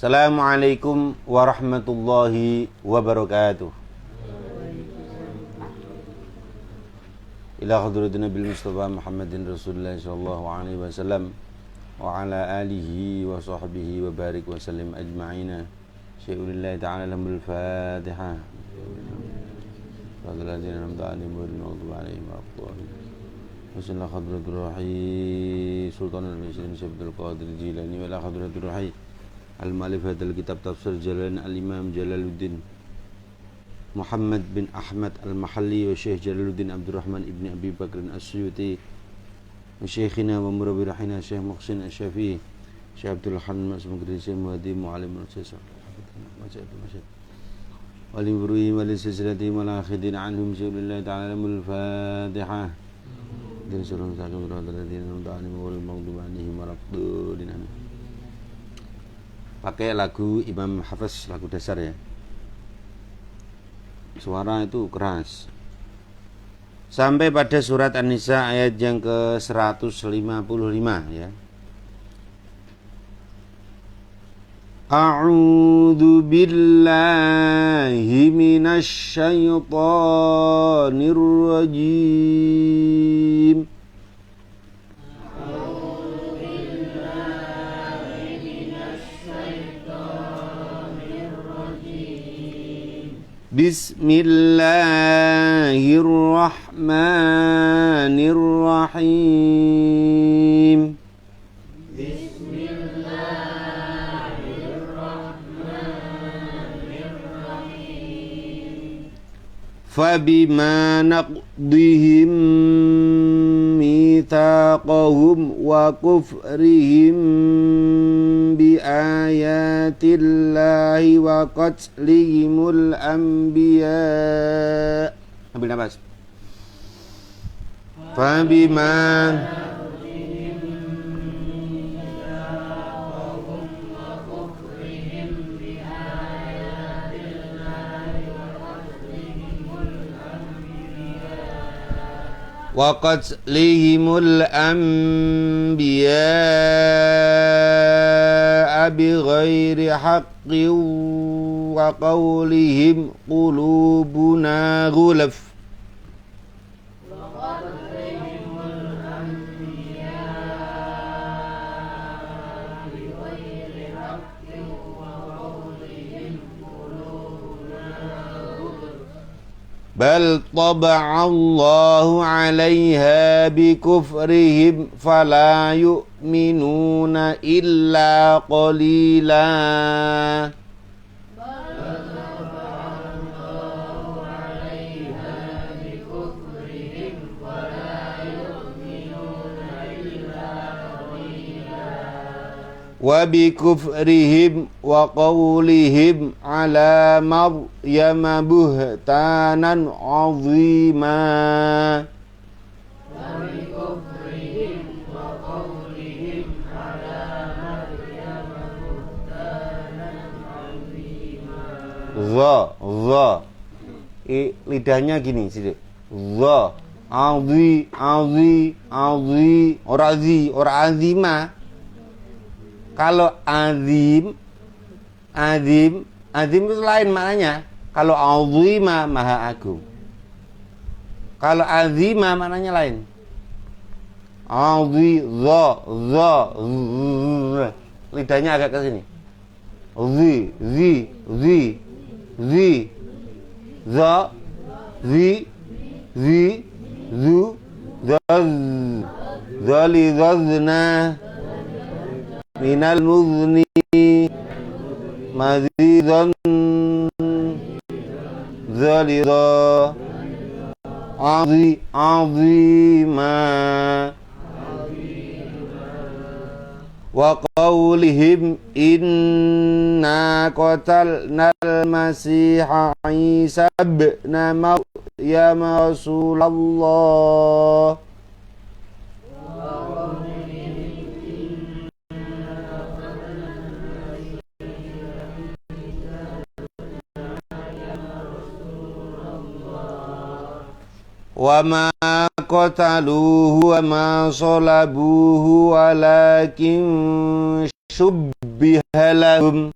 Assalamualaikum warahmatullahi wabarakatuh. Ila hadratin Nabil Mustafa Muhammadin Rasulullah sallallahu alaihi wasallam wa ala alihi wa sahbihi wa barik wa sallim ajma'ina. Syai'ulillahi ta'ala lamul Fatiha. Fadladina namda'ani muridin wa alaihim wa aqtu'ahim. Wasallam hadratul rahi Sultan al-Misrin Syabdul Qadir Jilani wa la hadratul rahi Al-Malif hadal kitab tafsir Jalan Al-Imam Jalaluddin Muhammad bin Ahmad Al-Mahalli wa Syekh Jalaluddin Abdurrahman ibn Abi Bakr As-Suyuti wa Syekhina wa Murabbi Rahina Syekh Muhsin Asy-Syafi'i Syekh Abdul Halim As-Muqdisi Muhadi Mu'alim Al-Sisa Wali Burui Wali Silsilati Malakhidin Anhum Syai'ulillahi Ta'ala Lamul Fatiha Din Surah Sa'akum Radhaladin Nuda'ani Mawal Maghdubanihim Warabdulin Amin. Pakai lagu Imam Hafiz, lagu dasar ya. Suara itu keras. Sampai pada surat An-Nisa ayat yang ke-155 ya. A'udzu billahi minasy syaithanir rajim. Bismillahirrahmanirrahim. Bismillahirrahmanirrahim. Fabima naqdihim mitsaqahum wa kufrihim bi ayatillahi wa qatlihimul anbiya. Ambil nafas. Fabima wa qatlihimul anbiya bighairi haqqin wa qawlihim qulubuna ghulaf. Bal taba'allahu 'alaiha bikufrihim fala yu'minuna illa qalila. Wa bikufrihim wa qawlihim ala Maryama buhtanan 'azima. Wa bikufrihim wa qawlihim ala Maryama buhtanan 'azima. Lidahnya gini sidik. Azi ora azima. Kalau azim itu lain maknanya. Kalau azima maha agung. Kalau azima maknanya lain. Lidahnya agak ke sini. Zalizazna minal muzni mazidan zalidha azima wa qawlihim inna qatalnal masiha Isa ibn Maryam Rasulullah. Wa ma qataluhu wa ma salabuhu walakin syubbiha lahum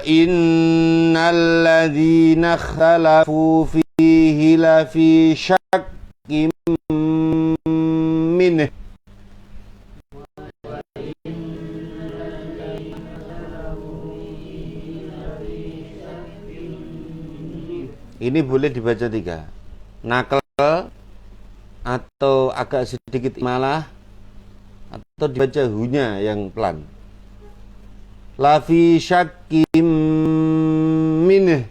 innal ladzina khalafu fihi lafi syakkim minhu. Ini boleh dibaca 3. Nakal atau agak sedikit malah atau dibaca hunya yang pelan. Lafi syakkim mineh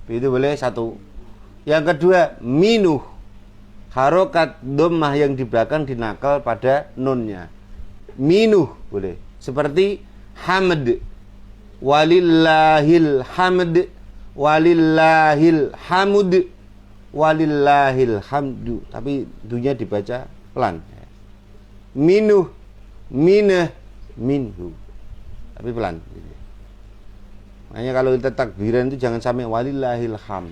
itu boleh 1. Yang kedua minuh, harokat dhammah yang di belakang dinakal pada nunnya. Minuh boleh, seperti hamd, walillahil hamd, walillahil hamd, walillahil hamdu, tapi dunya dibaca pelan. Minuh, mineh, minhu, tapi pelan. Makanya kalau kita takbiran itu jangan sampai walillahil ham.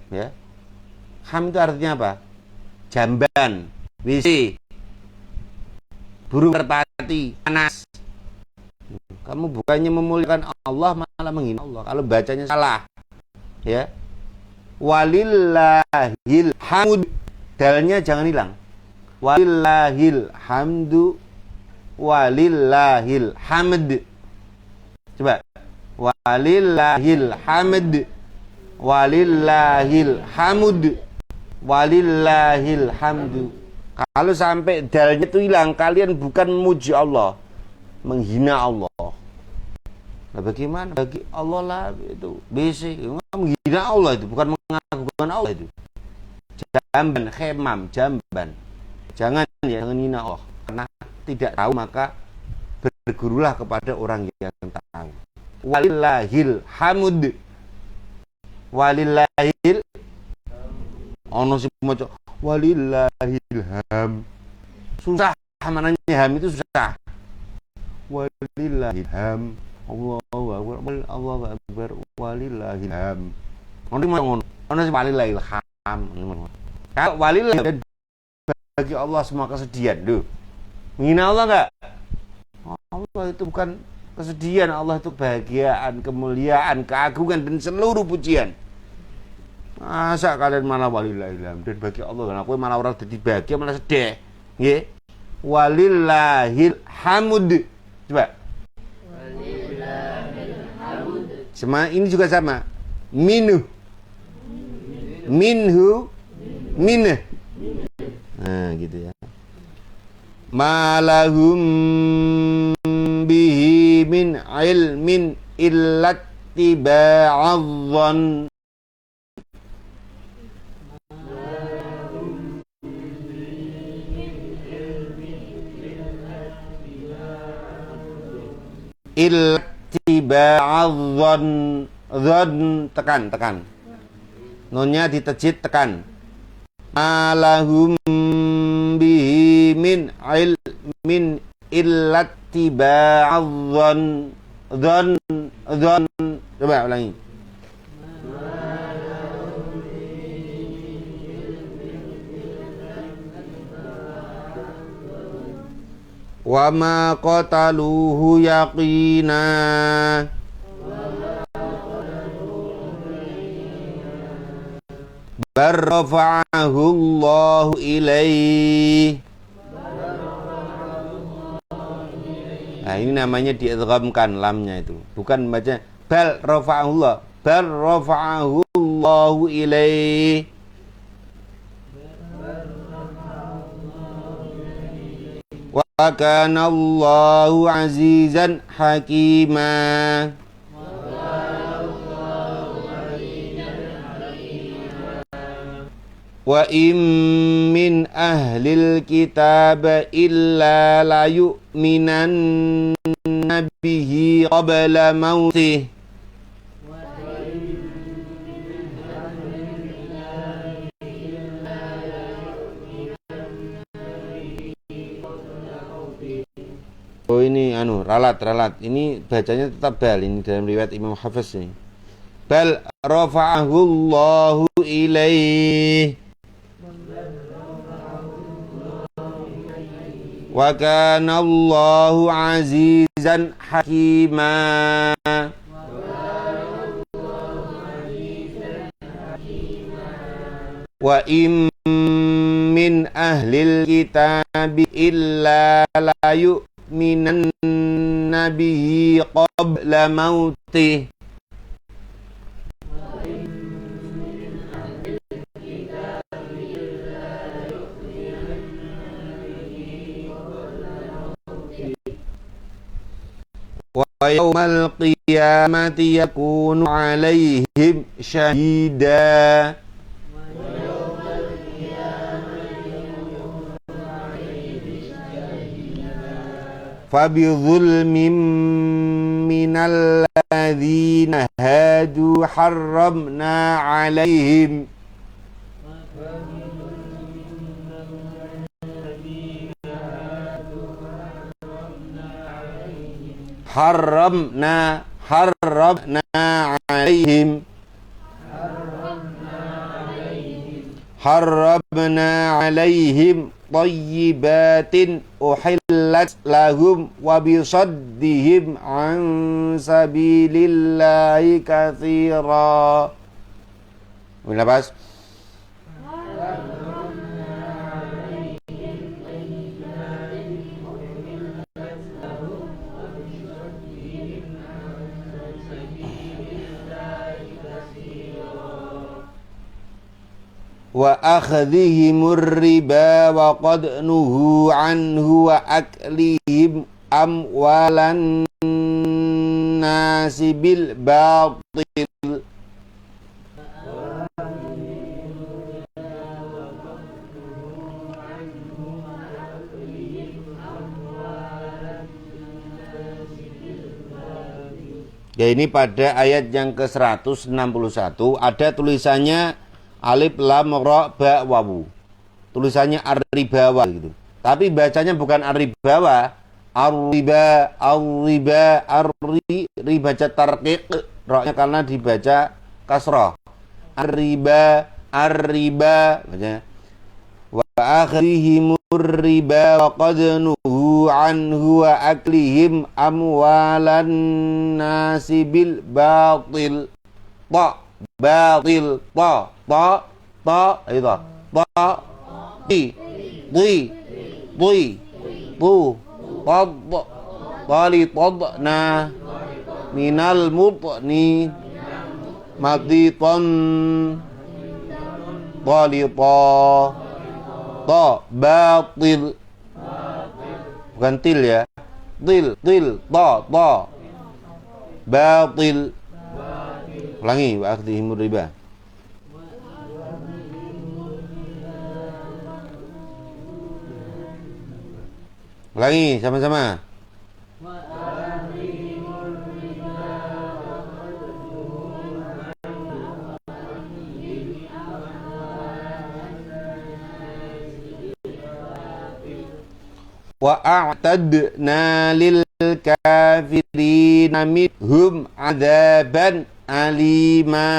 Ya, ham itu artinya apa? Jamban, WC, burung merpati, panas. Kamu bukannya memuliakan Allah malah menghina Allah. Kalau bacanya salah, ya. Walillahil hamd, dalnya jangan hilang. Walillahil hamdu, walillahil hamd. Coba. Walillahil hamd, walillahil hamd, walillahil hamdu. Kalau sampai dalnya itu hilang, kalian bukan memuji Allah, menghina Allah. Nah, bagaimana bagi Allah lah itu BC menghina Allah, itu bukan mengagungkan Allah itu. Jamban, khemam, jamban. Jangan ya, jangan hina Allah. Karena tidak tahu maka bergurulah kepada orang yang tahu. Walillahil hamd, walillahil ono sing maca walillahil ham. Susah mananya ham itu susah. Walillahil ham. Allahu akbar, Allahu akbar, walillahil ham. Ono sing walillahil ham. Kalau walillahil bagi Allah semua kesedihan, duh. Menghina Allah enggak? Allah itu bukan kesedihan, Allah itu kebahagiaan, kemuliaan, keagungan dan seluruh pujian. Masa kalian malah walillahil hamd, dan bagi Allah kan aku malah orang jadi bahagia malah sedih. Nggih. Walillahil hamd. Coba. Walillahil hamd. Sama ini juga sama. Minuh. Minhu. Minah. Nah, gitu ya. Malahum bihi min ilmin illat tiba'adhan. Illat tiba'adhan. Dhan, tekan. Nunnya ditajid, tekan. Malahum bihi min ilmin illat tiba'adhan. Dhan. Coba ulangi. Wa ma qataluhu yaqina. Barrafa'ahu Allahu ilaih. Nah, ini namanya diidghamkan lamnya itu. Bukan baca bal rafa'ahu Allah, bal rafa'ahu Allahu ilaih. Wa kana Allahu azizan hakima. Wa in min ahlil kitab illa la yu'minanna bihi qabla mautih. Oh, ini ralat. Ini bacanya tetap bal, ini dalam riwayat Imam Hafiz ini. Bal rafa'ahu Allahu ilaih. Wa kana Allahu azizan hakima. Wa im min ahlil kitabi illa la yu'minan nabiyyi qabla mautih. Wa yawmal qiyamati yakunu alaihim syahida. Fabidhulmin minal ladzina hadu harramna alaihim harramna alaihim thayyibatin uhillat lahum wa bisaddihim an sabilillahi katsira. Lepas wa akhdhihimur riba wa qad nuhu anhu wa aklihim amwalan nasi bil batil. Ya, ini pada ayat yang ke-161 ada tulisannya alif lam ra ba wawu. Tulisannya ar-ribawa gitu. Tapi bacanya bukan ar-ribawa, ar-riba, ar-riba, ar-ri baca tarqiq, ra-nya karena dibaca kasrah. Ar-riba, ar-riba baca. Wa akhdhihimur riba wa qad nuhu anhu wa aklihim amwalan nasi bil batil. Ta batil ta itu ta ti tu tad tali tadna minal mutni maditan talita ta batil bukan til ya, til ta batil. Ulangi, wa akhdhihimur riba. Ulangi sama-sama. Wa a'tadna lil kafirina minhum adzaban alima.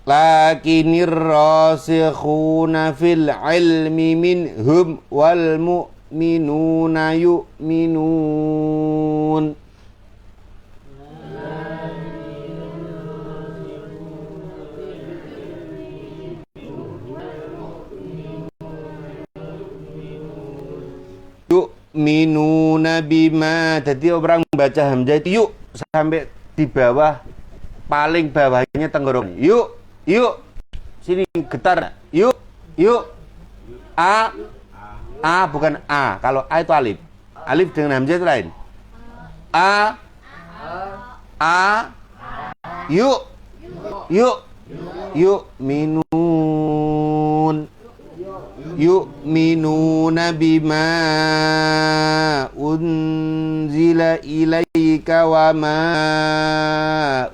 Lakinir rasikhuna fil ilmi minhum wal mu'minuna yu'minun. Yu'minuna bima. Jadi orang baca hamzah itu yuk sampai di bawah, paling bawahnya tenggorok. Yuk sini getar. Yuk a bukan a. Kalau a itu alif dengan hamzah itu lain. A yuk minun. Yu'minuna bima unzila ilaika wa ma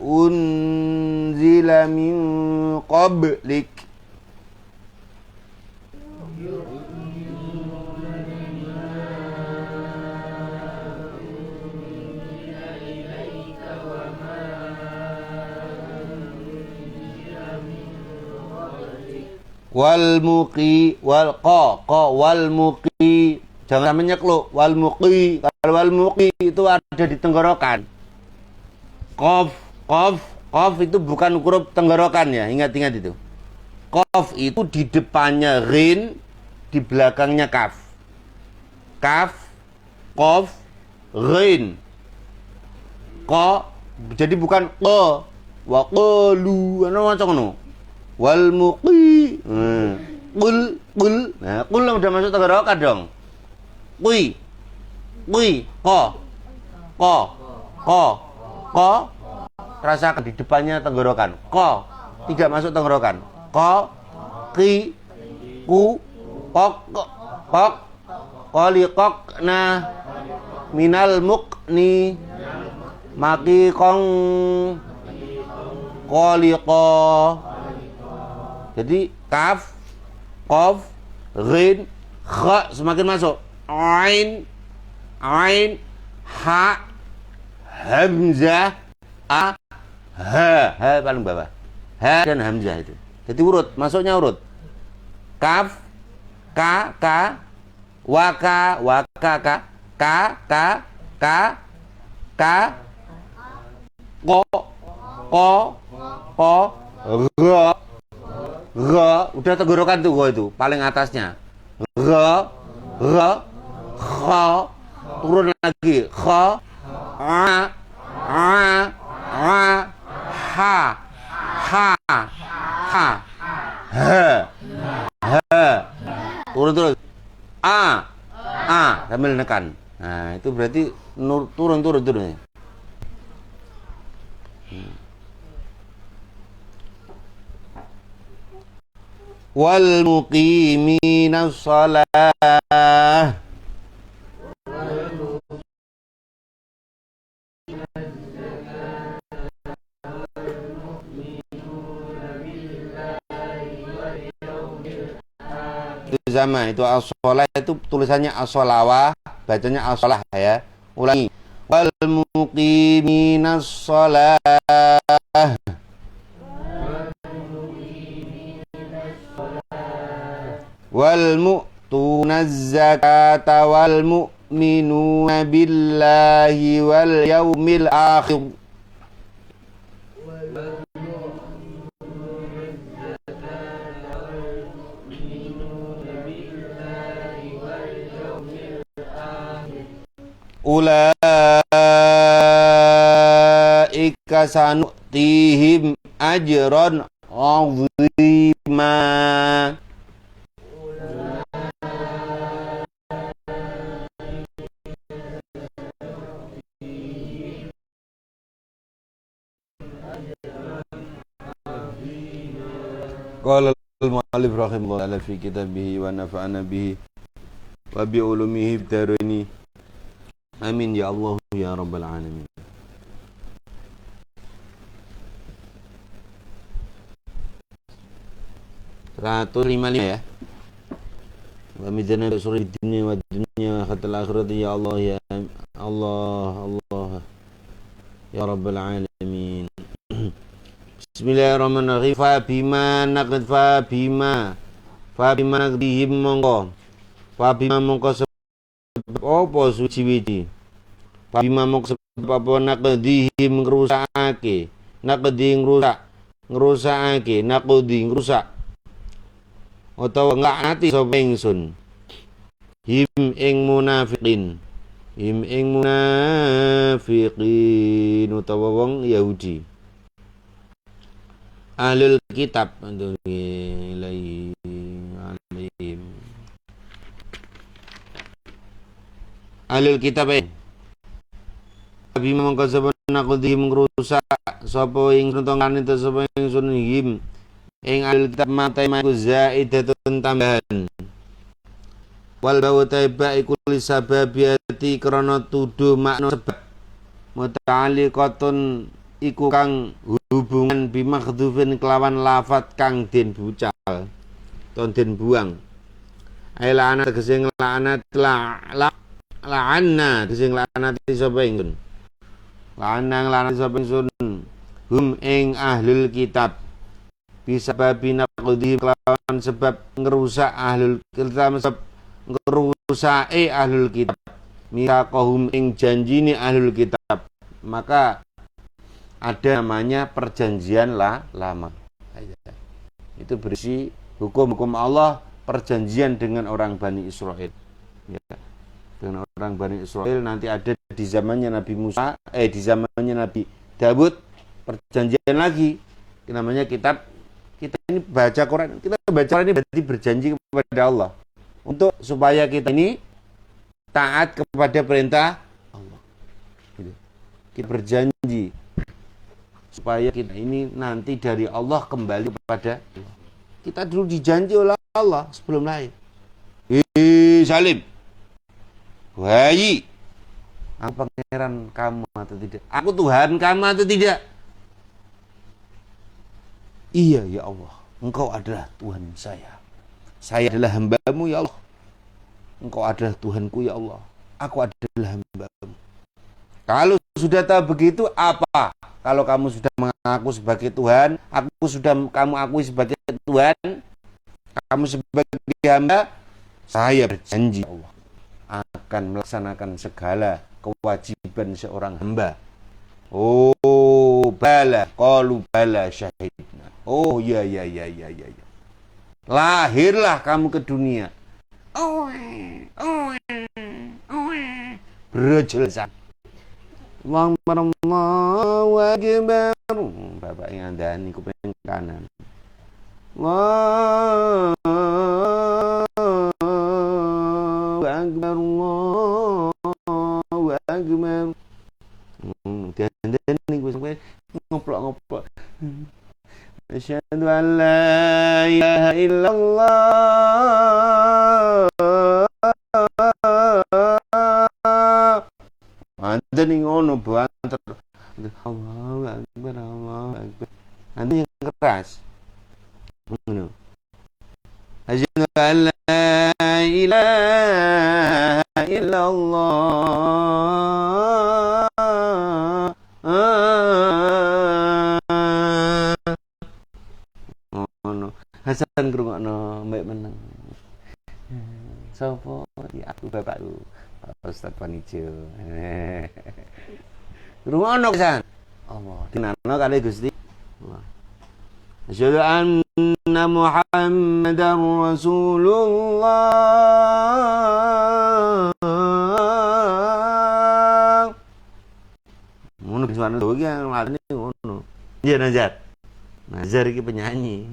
unzila min qablik. wal muqi wal wal muqi. Jangan sampai nyekluk wal muqi. Kalau wal muqi itu ada di tenggorokan. Qaf itu bukan huruf tenggorokan ya. Ingat-ingat itu. Qaf itu di depannya rin, di belakangnya kaf. Kaf, qaf, rin. Qa, jadi bukan qa. Wa qalu, ana macam ngono. Wal muqi. Qul. Nah, qul udah masuk tenggorokan dong. Qi, qa. Rasakan di depannya tenggorokan. Qa, tidak masuk tenggorokan. Qa, qi, ku, qok, qaliqna minal muqni maqiqong qaliqa. Jadi kaf, qaf, ghin, kha semakin masuk. Ain, ha, hamzah, a, ha paling bawah. Ha dan hamzah itu. Jadi urut, masuknya urut. Kaf, ka, waka, ka, ko, ra, udah tenggorokan tuh itu, paling atasnya. Ra, kha, turun lagi. Kha, ha, turun. Sambil nekan. Nah, itu berarti turun. Wal muqiminas shalah. Itu sama, itu as-shalah itu tulisannya as-shalawah, bacanya as-shalah ya. Ulangi. Wal muqiminas shalah. Wal mu'tunaz zakata wal mu'minuna billahi wal yaumil akhir. Ulaika sanu'tihim ajran 'azima. Qala al-mu'allif rahimahullah ta'ala fi kitabihi wa nafa'ana bihi wa bi ulumihi bidaraini. Amin ya Allah ya rabbal alamin. Seratus lima ya. Wa midana surah dunia wa dunia khatal akhirat ya Allah ya Allah ya rabbal alamin. Bismillahirrahmanirrahim. Fa bima naqdihim mongko. Fa bima mongko sebab apa suci-wici. Fa bima mongko sebab apa naqdihim ngrusakake. Naqdi ngrusakake, naqdi ngrusak. Utawa nglaknati sapa ingsun. Him ing munafiqin utawa wong Yahudi. Ahlul kitab ilahi alim. Ahlul kitab bima mongko sapa naqdihim ngrusak sapa ing tongkane te sapa ingsun him ing ahlul kitab matai maku zaidatun tambahan. Wal bawta iku lisababiati krana tuduh makna sebab muta'alliqatun iku kang hubungan bimakhdhufin kelawan lafat kang den bucal ton den buang. Ailana tegese nglaknat la'anna tegese nglaknati sapa ingsun. La'anna nglaknati sapa ingsun hum ing ahlul kitab bisa babi naqdhi kelawan sebab ngerusak ahlul kitab, sebab ngerusake ahlul kitab misaqahum ing janjine ahlul kitab, maka ada namanya perjanjian lama. Itu berisi hukum-hukum Allah, perjanjian dengan orang Bani Israel. Ya. Dengan orang Bani Israel nanti ada di zamannya Nabi Musa, di zamannya Nabi Dawud, perjanjian lagi. Namanya kitab. Kita ini baca Quran, ini berarti berjanji kepada Allah untuk supaya kita ini taat kepada perintah Allah. Kita berjanji supaya kita ini nanti dari Allah kembali kepada Allah. Kita dulu dijanji oleh Allah sebelum lahir. Salim, wahai, aku pangeran kamu atau tidak? Aku Tuhan kamu atau tidak? Iya ya Allah, Engkau adalah Tuhan saya. Saya adalah hamba-Mu ya Allah. Engkau adalah Tuhanku ya Allah. Aku adalah hamba-Mu. Kalau sudah tahu begitu, apa? Kalau kamu sudah mengaku sebagai Tuhan, kamu akui sebagai Tuhan, kamu sebagai hamba, saya berjanji Allah akan melaksanakan segala kewajiban seorang hamba. Oh, bala, qalu bala syahidna. Oh, ya. Lahirlah kamu ke dunia. Berjelas. Allahu akbar. Bapak yang andani kuping kanan. Allahu akbar. Allahu akbar. Dan gue sampai ngoplok. Asyhadu an la ilaha illallah. Ada nih ngono banter. Allahu akbar, Allahu akbar. Nanti yang keras. Ngono. Asyhadu an la ilaha illallah. Ngono. Hasan ngrungokno mbek meneng. Sopo? Ya aku bapakku. Ustaz Panijo. Rungono pisan. Allah dinano kali Gusti. Asyhadu anna Muhammadar Rasulullah. Ngono suara iki nglane ngono. Iya Nazar iki penyanyi.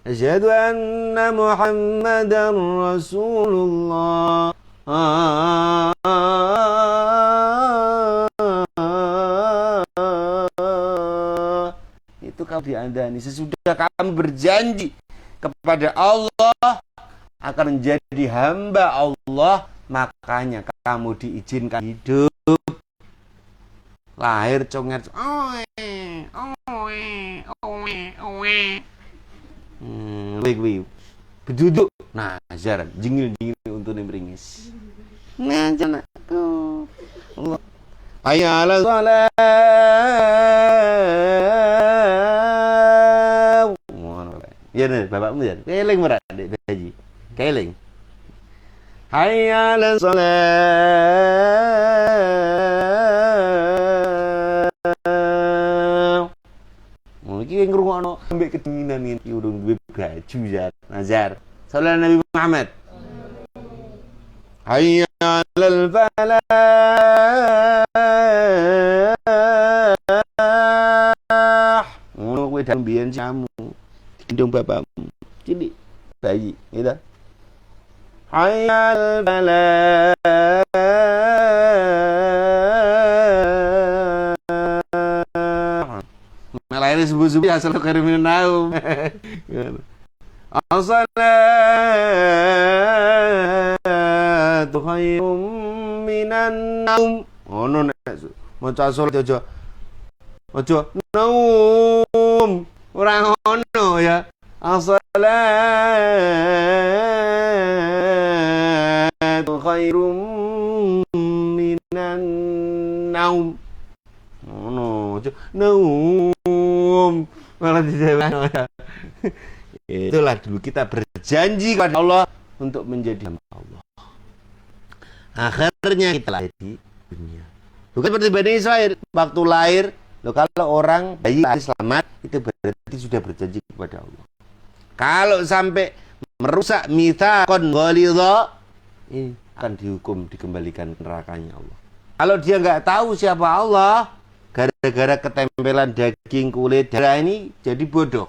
Asyhadu anna Muhammadar Rasulullah. Itu kamu diandani. Sesudah kamu berjanji kepada Allah akan menjadi hamba Allah, makanya kamu diizinkan hidup. Lahir conger. Beduduk nazar jingil untuk meringis. Nazar aku. Allah. Hayya 'alas shalah. Ya nih, bapakmu ya. Keling merak Dek Haji. Keling. Hayya 'alas shalah. Iki ngrungokno ambek kedinginan iki urung duwe baju ya. Nazar. Sallallahu Nabi Muhammad. Hayya 'alal falah. Ngono kowe dalem biyen kamu. Gendong bapakmu. Cilik bayi, gitu. Hayya 'alal falah. Lahir subuh-subuh asal khairu minan naum. As-salatu khairum minan naum. Ono nek maca salat aja naum. Ora ono ya. As-salatu khairum minan naum. Ono aja naum. Malah dijawab ya. Itulah dulu kita berjanji kepada Allah untuk menjadi hamba Allah. Akhirnya kita lahir di dunia. Bukan seperti Bani Israil waktu lahir. Loh, kalau orang bayi lahir selamat itu berarti sudah berjanji kepada Allah. Kalau sampai merusak mitsaqan ghalidha, ini akan dihukum, dikembalikan ke nerakanya Allah. Kalau dia nggak tahu siapa Allah, gara-gara ketempelan daging kulit darah ini jadi bodoh.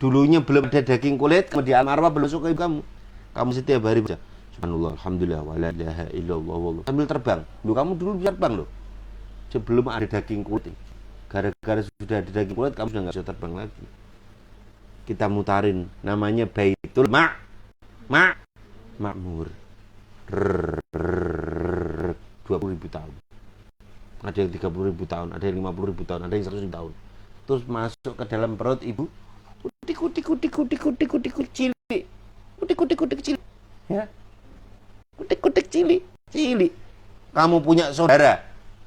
Dulunya belum ada daging kulit, kemudian alam arwah belum suka kamu. Kamu setiap hari baca subhanallah, alhamdulillah, wala ilaha illallah wallah. Sambil terbang. Loh, kamu dulu bisa terbang loh. Sebelum ada daging kulit. Gara-gara sudah ada daging kulit, kamu sudah nggak bisa terbang lagi. Kita mutarin, namanya Baitul Ma'mur. 20.000 tahun. Ada yang 30.000 tahun, ada yang 50.000 tahun, ada yang 100.000 tahun. Terus masuk ke dalam perut ibu, kutik cilik. Kutik cilik. Ya. Kutik cilik. Kamu punya saudara,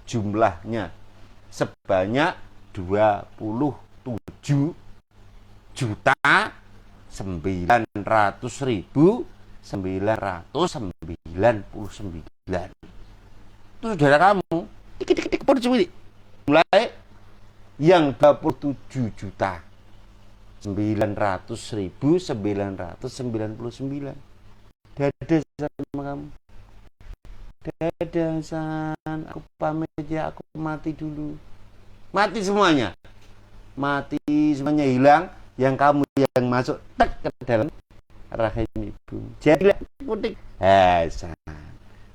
jumlahnya sebanyak 27.900.999. Itu saudara kamu. Tik perut cilik. Mulai yang 27.900.999. Dadah sama kamu. Dadah San, aku pamit ya, aku mati dulu. Mati semuanya. Mati semuanya hilang, yang kamu yang masuk tek ke dalam rahim ibu. Jadilah putih. Hasan,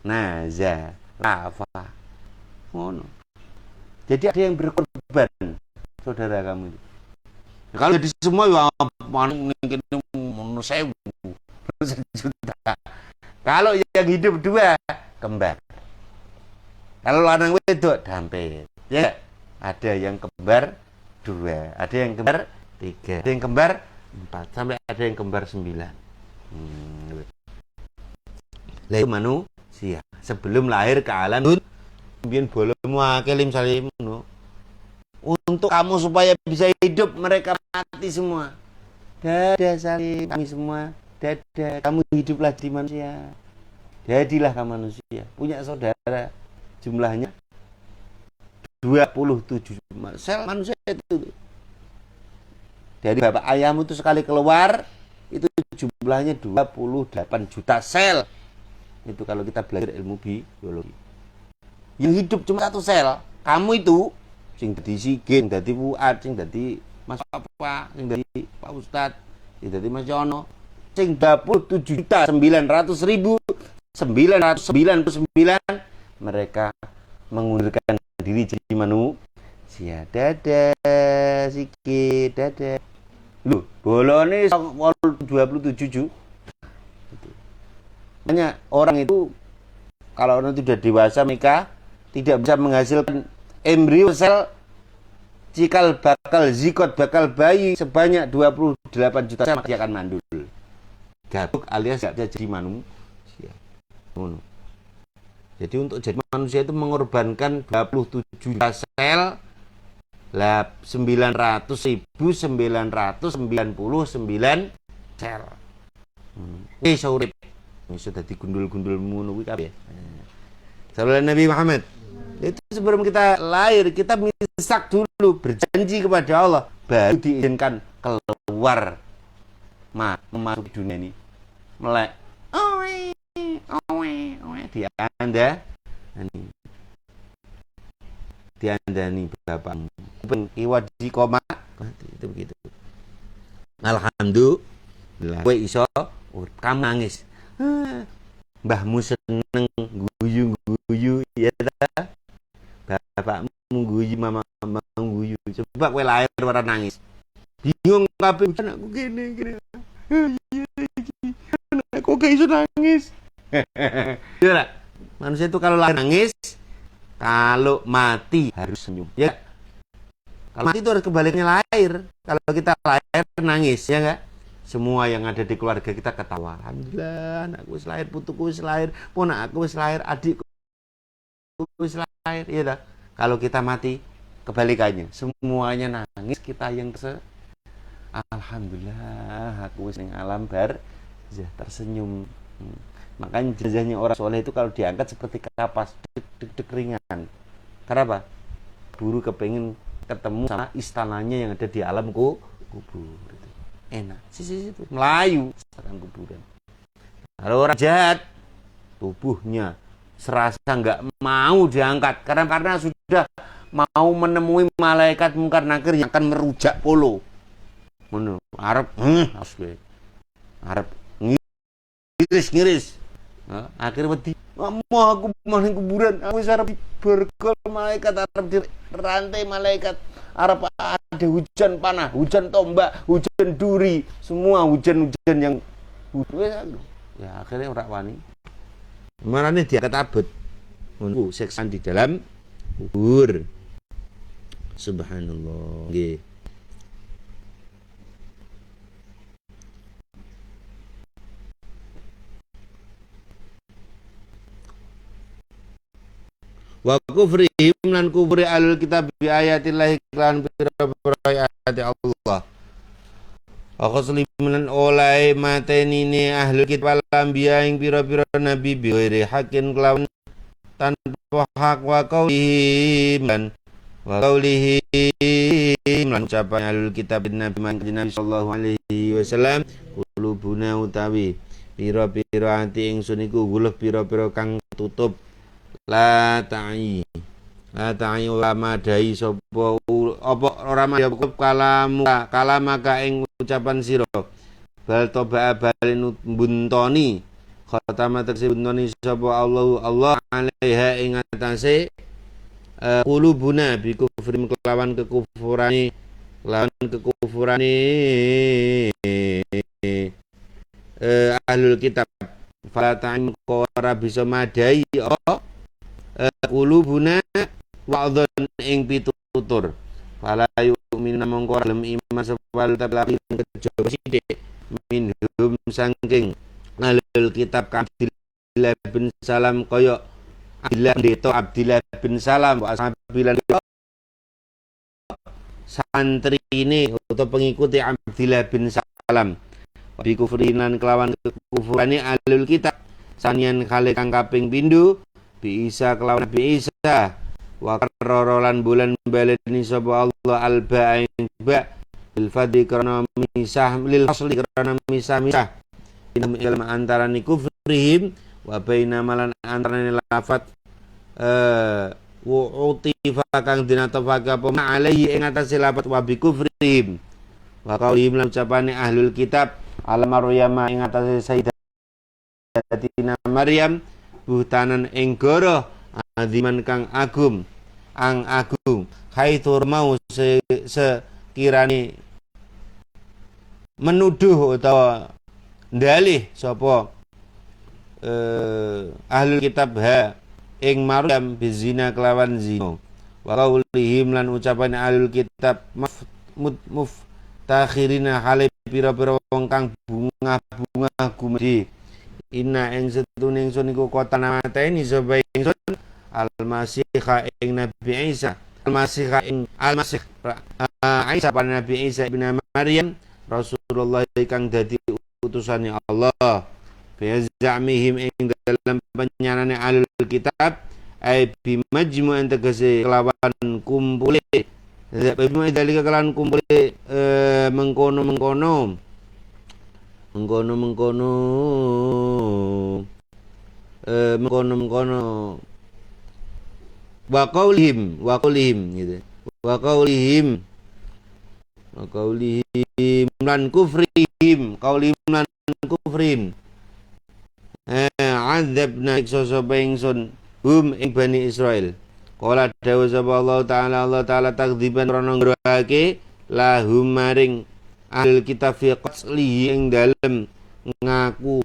Naza, Rafa. Ngono. Jadi ada yang berkorban saudara kamu itu. Kalau jadi semua ya mungkin saya juta. Kalau yang hidup dua kembar. Kalau lanang wedok dampet. Ya, ada yang kembar 2, ada yang kembar 3, ada yang kembar 4, sampai ada yang kembar 9. Itu manusia sebelum lahir ke alam mbiyen bolemu akeh salim ngono. Untuk kamu supaya bisa hidup, mereka mati semua. Dadah salim kami semua. Dadah, kamu hiduplah di manusia. Jadilah kamu manusia. Punya saudara, jumlahnya 27 sel manusia itu. Dari bapak ayahmu itu sekali keluar, itu jumlahnya 28 juta sel. Itu kalau kita belajar ilmu biologi. Yang hidup cuma satu sel. Kamu itu, sing dadi Sigin, dadi Fuad, sing dadi Mas Papa, sing dadi Pak Ustadz, sing dadi Mas Yono, sing 27.999.999 mereka mengundurkan diri jadi manusia. Dadah sikit, dadah. Loh, bolone 27. Banyak orang itu kalau orang itu sudah dewasa menikah tidak bisa menghasilkan embrio sel cikal bakal zikot bakal bayi sebanyak 28 juta sel, dia akan mandul. Gabuk alias tidak bisa jadi manusia. Jadi untuk jadi manusia itu mengorbankan 27 juta sel 900.999 sel. Urip sudah digundul-gundul ngono kuwi kabeh. Sallallahu Nabi Muhammad. Itu sebelum kita lahir kita misak dulu, berjanji kepada Allah, baru diizinkan keluar memasuki dunia ini. Melek diandani bapakmu iwadi koma itu begitu. Alhamdulillah kowe iso kamu nangis. Mbahmu seneng guyu-guyu ya ta. Bapakmu guyu, mamamu guyu. Coba kowe lahir ora nangis. Bingung kabeh anakku gini. Kok gak iso nangis? Ya, manusia itu kalau lahir nangis, kalau mati harus senyum. Ya. Kalau mati itu harus kebaliknya lahir. Kalau kita lahir nangis, ya enggak? Semua yang ada di keluarga kita ketawa. Alhamdulillah, anakku wis lahir, putuku wis lahir, ponakku wis lahir, adikku wis lahir. Ya dah. Kalau kita mati, kebalikannya. Semuanya nangis, kita yang Alhamdulillah aku wis ning alam barzah, tersenyum. Makanya jenazahnya orang soleh itu kalau diangkat seperti kapas, deg-deg ringan. Karena apa? Buru kepengen ketemu sama istananya yang ada di alam kubur. Itu enak. Sisi itu Melayu sekarang kuburan. Kalau orang jahat, tubuhnya serasa nggak mau diangkat karena sudah mau menemui malaikat mungkar nakir yang akan merujak polo. Ngono, arep aswe. Arep ngiris. Nah, akhirnya wedi. Mau aku maling kuburan, aku wis arep dibergol malaikat, arep dirantai malaikat, arep ada hujan panah, hujan tombak, hujan duri, semua hujan-hujan yang ya akhirnya ora wani. Marane diangkat abet. Ngono seksan di dalam kubur. Subhanallah. Nggih. Wa kufrihim lan kufri alul kitab bi ayatillahi lan pira-pira ayat Allah. Aku seliman oleh mateni ne ahlul kitab lambiya ing pira-pira nabi bi ghairi hakin kelawan tanpa hak wa qaulihim lan ucapan ahlul kitab nabi sallallahu alaihi wasallam kulubuna utawi pira-pira ati ingsun iku guluh pira-pira kang tutup la ta'i ulama dai sapa apa ora madhep kalamaka ing ucapan sira bal toba balin buntoni khatama tegese buntoni sapa Allah alaiha ing atase qulubuna bi kufrim kelawan kekufurane ahlul kitab fala ta'im ora bisa madai qulubuna wa'dhan ing pitutur fala yu'minu mongko dalem iman sebal tapi kejaba sithik minhum saking ahlul kitab Abdillah bin Salam kaya Abdillah bin Salam asabilan santri ini atau pengikuti Abdillah bin Salam bi kufrinan kelawan kekufurane ahlul kitab sanian kali kang kaping pindho bi Isa kelawan Nabi Isa wa karrolan bulan baleni sapa Allah alba ing ba bil fadhi karena misah lil asli karena misah inam ilmu antarane kufrihim wa baina malan antarane lafat wa utifa kang dinatofaka pema alaihi ing atase lafat wa bi kufrihim wa qaulihim lan ucapane ahlul kitab al maryam ing atase sayyidatina Maryam buhtanan ing goro aziman kang agung khaitur mau sekirane menuduh utawa ndalih sapa ahlul kitab ing Maryam bizina kelawan zina wa qaulihim lan ucapan ahlul kitab muftakhirina hale pira-pira wong kang bunga-bunga gumedi inna ing setune ingsun iku kota namateni sapa ingsun al-masihha ing Nabi Isa al-masih Isa pan Nabi Isa ibn Maryam Rasulullah kang dadi utusane Allah bi zamihim ing dalam penyanane alul kitab ai bi majmu'an tegese kelawan kumpule bima dalika kelawan kumpule mengkono wa qaulihim gitu wa qaulihim lan kufrihim azabna sapa ingsun hum ing Bani Israil qala dawu sapa Allah taala takdziban rono ngrake lahum maring ahlul kitab fi qaslihi ing dalem ngaku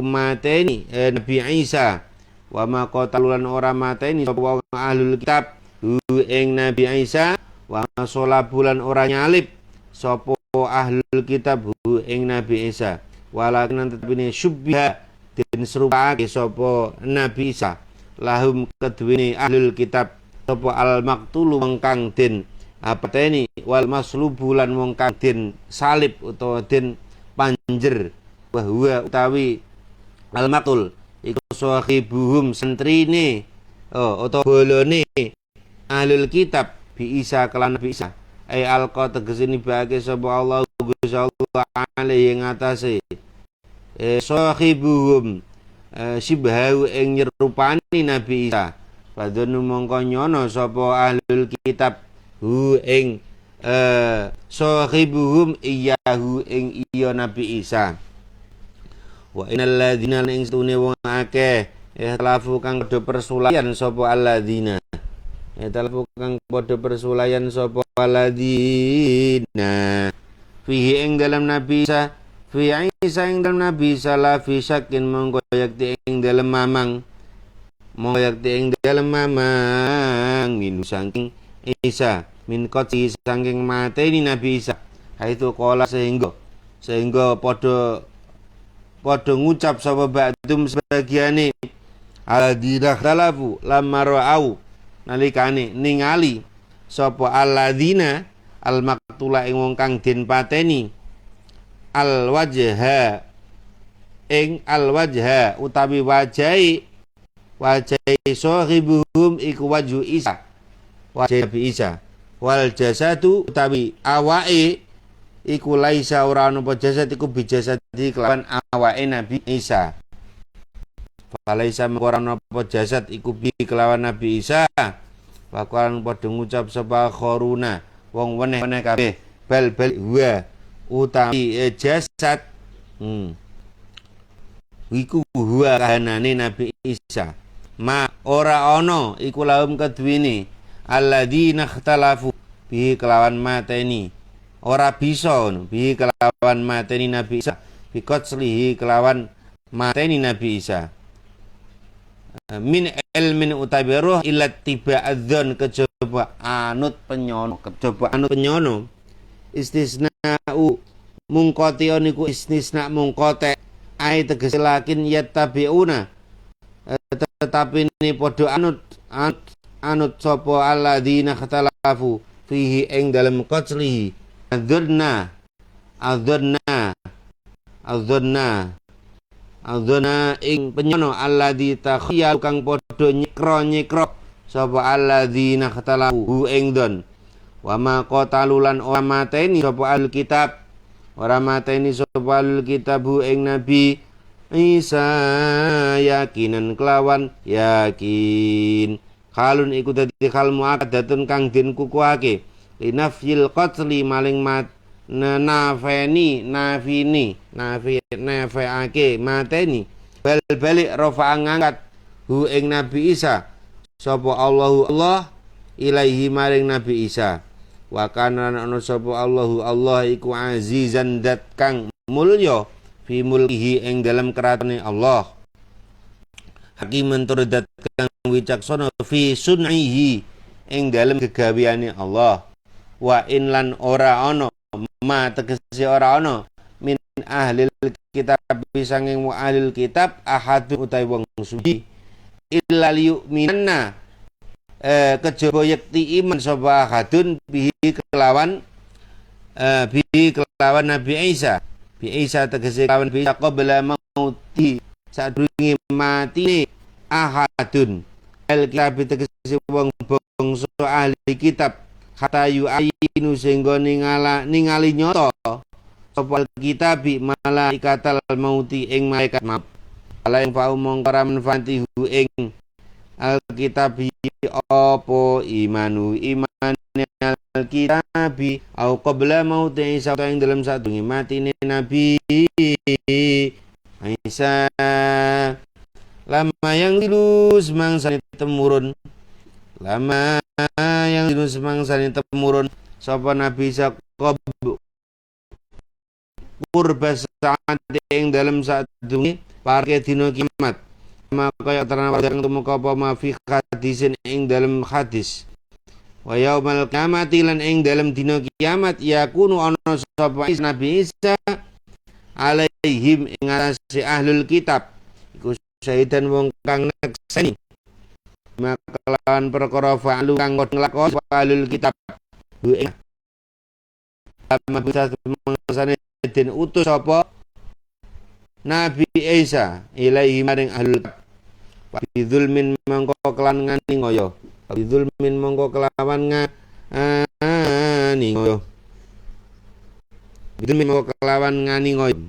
mateni Nabi Isa wa ma qatalulan ora mateni sapa ahlul kitab ing Nabi Isa wa sholabulan ora nyalib sapa ahlul kitab ing Nabi Isa walakin tetepine syubbiha den serupake sapa Nabi Isa lahum kedhuwene ahlul kitab sapa al maqtulu wong kang den pateni wal maslubu lan wong kang den salib utawa den panjer wa huwa utawi al matul iku sahibuhum sentrine utawa bolone ahlul kitab bi Isa kelan Nabi Isa ai alqa tegese nibake sapa Allah Gusti Allah alaihi ing atase sahibuhum sibhahu ing nyerupani Nabi Isa padha mongko nyono sapa ahlul kitab hu ing sahibuhum iyahu ing iya Nabi Isa wa innal ladzina ing stune wong akeh talafu kang padha persulayan sapa alladzina talafu kang padha persulayan sapa alladzina fihi ing dalam Nabi Isa fi Isa ing dalam Nabi Isa la fi syakin mongko yakti ing dalam mamang mongko yakti ing dalam mamang min saking Isa min qati saking mateni Nabi Isa haitu qala sehingga padha ngucap sapa ba'dum sebagiane alladzina khalafu lamma ra'au nalikane ningali sapa alladzina al maktula ing wong kang den pateni al wajha utawi wajahi sahibuhum iku wajhu Isa wajah Nabi Isa wal jasadu utawi awake iku laisa ora ana apa jasad iku bijasadi kelawan awake Nabi Isa falaisa ora ana apa jasad iku bi kelawan Nabi Isa bakalan padha ngucap sapa khoruna wong weneh kabeh bal huwa utawi jasad iku huwa kahanane Nabi Isa ma ora ana iku lahum kedhuwene alladzina ikhtalafu bi kelawan mateni ora bisa bi kelawan mateni Nabi Isa bi qatslihi kelawan mateni Nabi Isa min ilmin utawi roh illa tiba adzon kejaba anut penyono istisna'u mungkote niku istisna mungkote ai tegese lakin yattabiuna tetapi ini padha anut sapa alladzina khatalafu fihi ing dalem qatslihi adzonna ing penyono alladzi takhiyal kang padha nyekro sapa alladzina khatalafu ing don wa ma qatalulan ora mateni sapa alkitab ing Nabi Isa yakinan kelawan yakin halun iku dadi hal muakkadatun kang den kukuhake linafyil qatli maling nafeake mateni balik rafa ngangkat hu ing Nabi Isa sapa Allah ilaihi maring Nabi Isa wa kana ana sapa Allah iku azizan dat kang mulya fi mulkihi ing dalam keratane Allah hakiman turdat kang wicaksana fi sun'ihi ing dalam gegaweane Allah wa in lan ora ana ma tegese ora ana min ahlil kitab sanging ahlil kitab ahad utawi wong suci illa liyu'minanna kejaba yakti iman sapa ahadun bihi kelawan Nabi Isa tegese kelawan bisa qabla mauti sadurunge matine ahadun al kitab tegese wong bangsa ahli kitab kata yu'ayinu sehingga ningali nyoto sapa kitab malaikatal mauti ing malaikat maut ala yang fa'u mongkara manfaati hu ing alkitab apa imanu imane alkitabi au qabla mauti Isa ing dalam sadurunge matine Nabi Isa lama yang dilus mangsane temurun sapa Nabi Isa kurba saat ing dalam sadurunge parke dina kiamat maka terana wadang tumeka apa mafi hadisin ing dalam hadis wa yaumal qiyamati lan ing dalam dina kiamat yakunu ana sapa Nabi Isa alaihim ing atase ahlul kitab iku syahidan wong kang nekseni makalan perkara fa'alu kang nglakoni ahlul kitab hu ing mabisa mangsane den utus apa Nabi Isa ilaihi maring ahlul bidzulmin mongko kelawan ngani ngoyo bidzulmin mongko kelawan ngani ngoyo bidzulmin mongko kelawan ngani ngoyo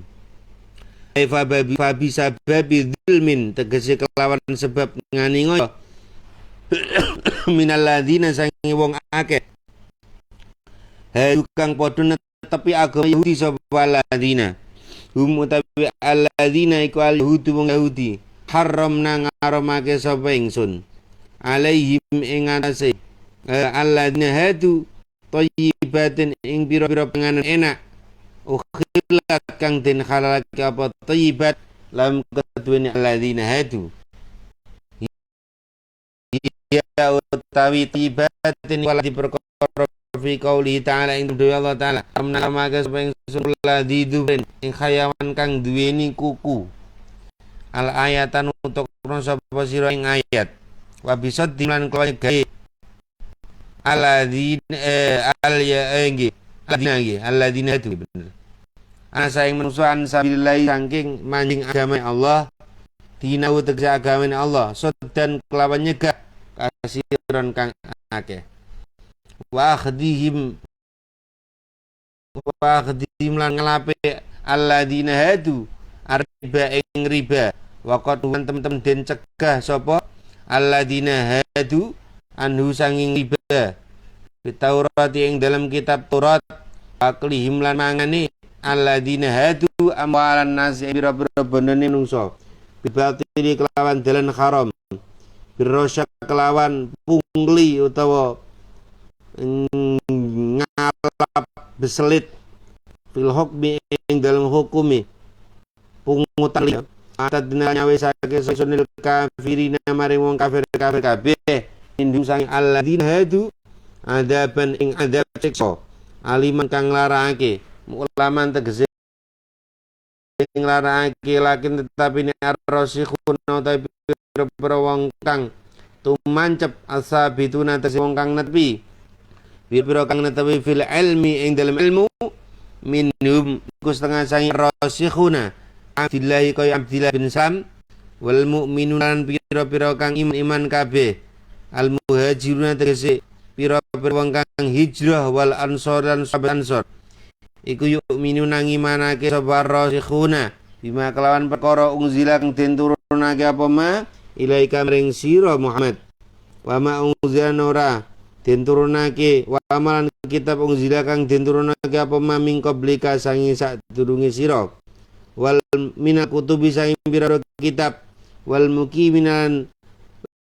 fa bisa babi dzulmin tegese kelawan sebab ngani ngoyo minal ladzina sangi wong akeh kang padha netepi agama Yahudi sapa ladzina hum utawi alladzina iku al-yahudu wong Yahudi haramna ngaramake sapa ingsun alaihim ing atase alladzina hadu thayyibatin ing pira-pira panganan enak ukhilat kang den halalake apa thayyibat lam keduweni alladzina hadu ya utawi thayyibatin wala diperkara fi qauli ta'ala ing dawuh Allah ta'ala amna maka supaya ingsun ladzi dzubrin ing hayawan kang duweni kuku al ayatan untuk sapa sira ing ayat wa bisad dilan kelawan gawe alladzina itu bener ana saing manusan sabilillah saking manjing agama Allah dinau tegese agama Allah sodan kelawan nyegah kasiron kang akeh wa akhdihim lan ngelape alladzina hadu riba ing riba wa qadwan temen-temen den cegah sapa alladzina hadu anhu sanging riba Taurat ing dalam kitab Taurat aklihim lan mangane alladzina hadu amwalan nas bira-bira bondone nungso bibatili kelawan dalan haram birrosyak kelawan pungli utawa ngalap beselit fil hukmi ing dalam hukumi pungutan atat dina nyawe sake sunil kafirina maring wong kafir kabeh indung sang alladzina hadu adaban ing adab siksa aliman kang larake ulaman tegese ing larake lakin tetapi ne ar-rasikhun utawi pira-pira wong kang tumancep asabituna tegese wong kang nepi pira-pira kang netepi fil ilmi ing dalam ilmu minhum iku setengah sangi rasikhuna Abdillah kaya Abdillah bin Sam wal mu'minuna lan pira-pira kang iman kabeh al muhajiruna tegese pira-pira wong kang hijrah wal ansor lan sahabat ansor iku yu'minuna ngimanake sapa rasikhuna bima kelawan perkara unzila kang den turunake apa ma ilaika maring sira Muhammad wa ma unzila nura den turunake wa amalan kitab unzila kang den turunake apa maming qablika sangi sadurunge sira wal minal kutubi sangi pira kitab wal muqiminan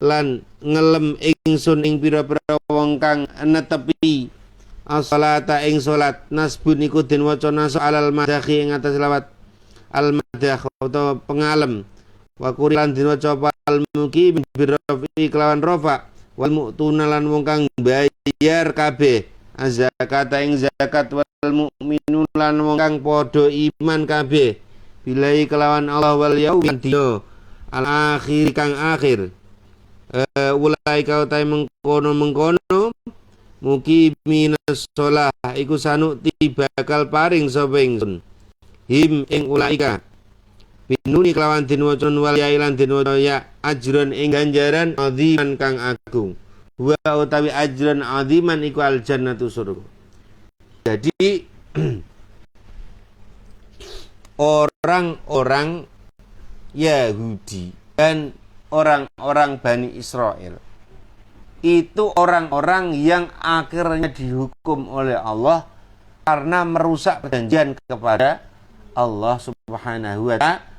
lan ngelem ingsun ing pira-pira wong kang netepi as-salata ing salat nasbun iku den waca nas alal madakhi ing atas lawat al madah atau pengalem wa qurilan den waca al muqim birrafi kelawan rafa wal mu'tuna lan wong kang bayar kabeh zakata ing zakat wal mukminun lan wong kang padha iman kabeh bilai kelawan Allah wal yaumil dina al akhir kang akhir ulai kau tai mengkono muqiminas shalah iku sanukti bakal paring sapa ingsun him ing ulaika binuni kelawan den waca wal ya lan den waca ya ajron ing ganjaran aziman kang agung wa utawi ajron aziman iku al jannatu surga. Jadi orang-orang Yahudi dan orang-orang Bani Israel itu orang-orang yang akhirnya dihukum oleh Allah karena merusak perjanjian kepada Allah Subhanahu wa ta'ala.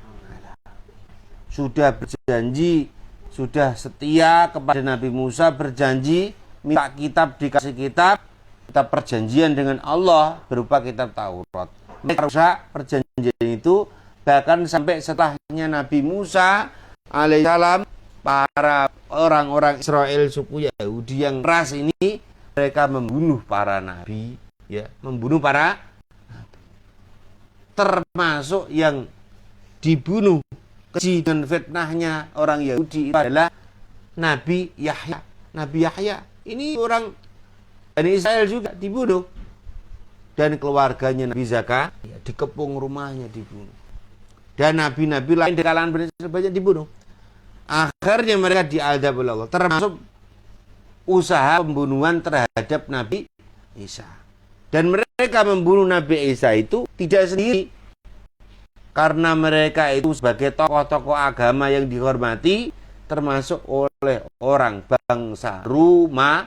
Sudah berjanji, sudah setia kepada Nabi Musa, berjanji minta kitab, dikasih kitab perjanjian dengan Allah berupa kitab Taurat. Mereka rusak perjanjian itu, bahkan sampai setelahnya Nabi Musa alaihissalam, para orang-orang Israel suku Yahudi yang keras ini, mereka membunuh para nabi, ya, membunuh para nabi. Termasuk yang dibunuh keji dengan fitnahnya orang Yahudi itu adalah Nabi Yahya. Nabi Yahya ini orang Bani Israel juga dibunuh. Dan keluarganya Nabi Zakaria dikepung rumahnya dibunuh. Dan nabi-nabi lain di kalangan Bani Israel banyak dibunuh. Akhirnya mereka diazab oleh Allah. Termasuk usaha pembunuhan terhadap Nabi Isa. Dan mereka membunuh Nabi Isa itu tidak sendiri. Karena mereka itu sebagai tokoh-tokoh agama yang dihormati, termasuk oleh orang bangsa Romawi.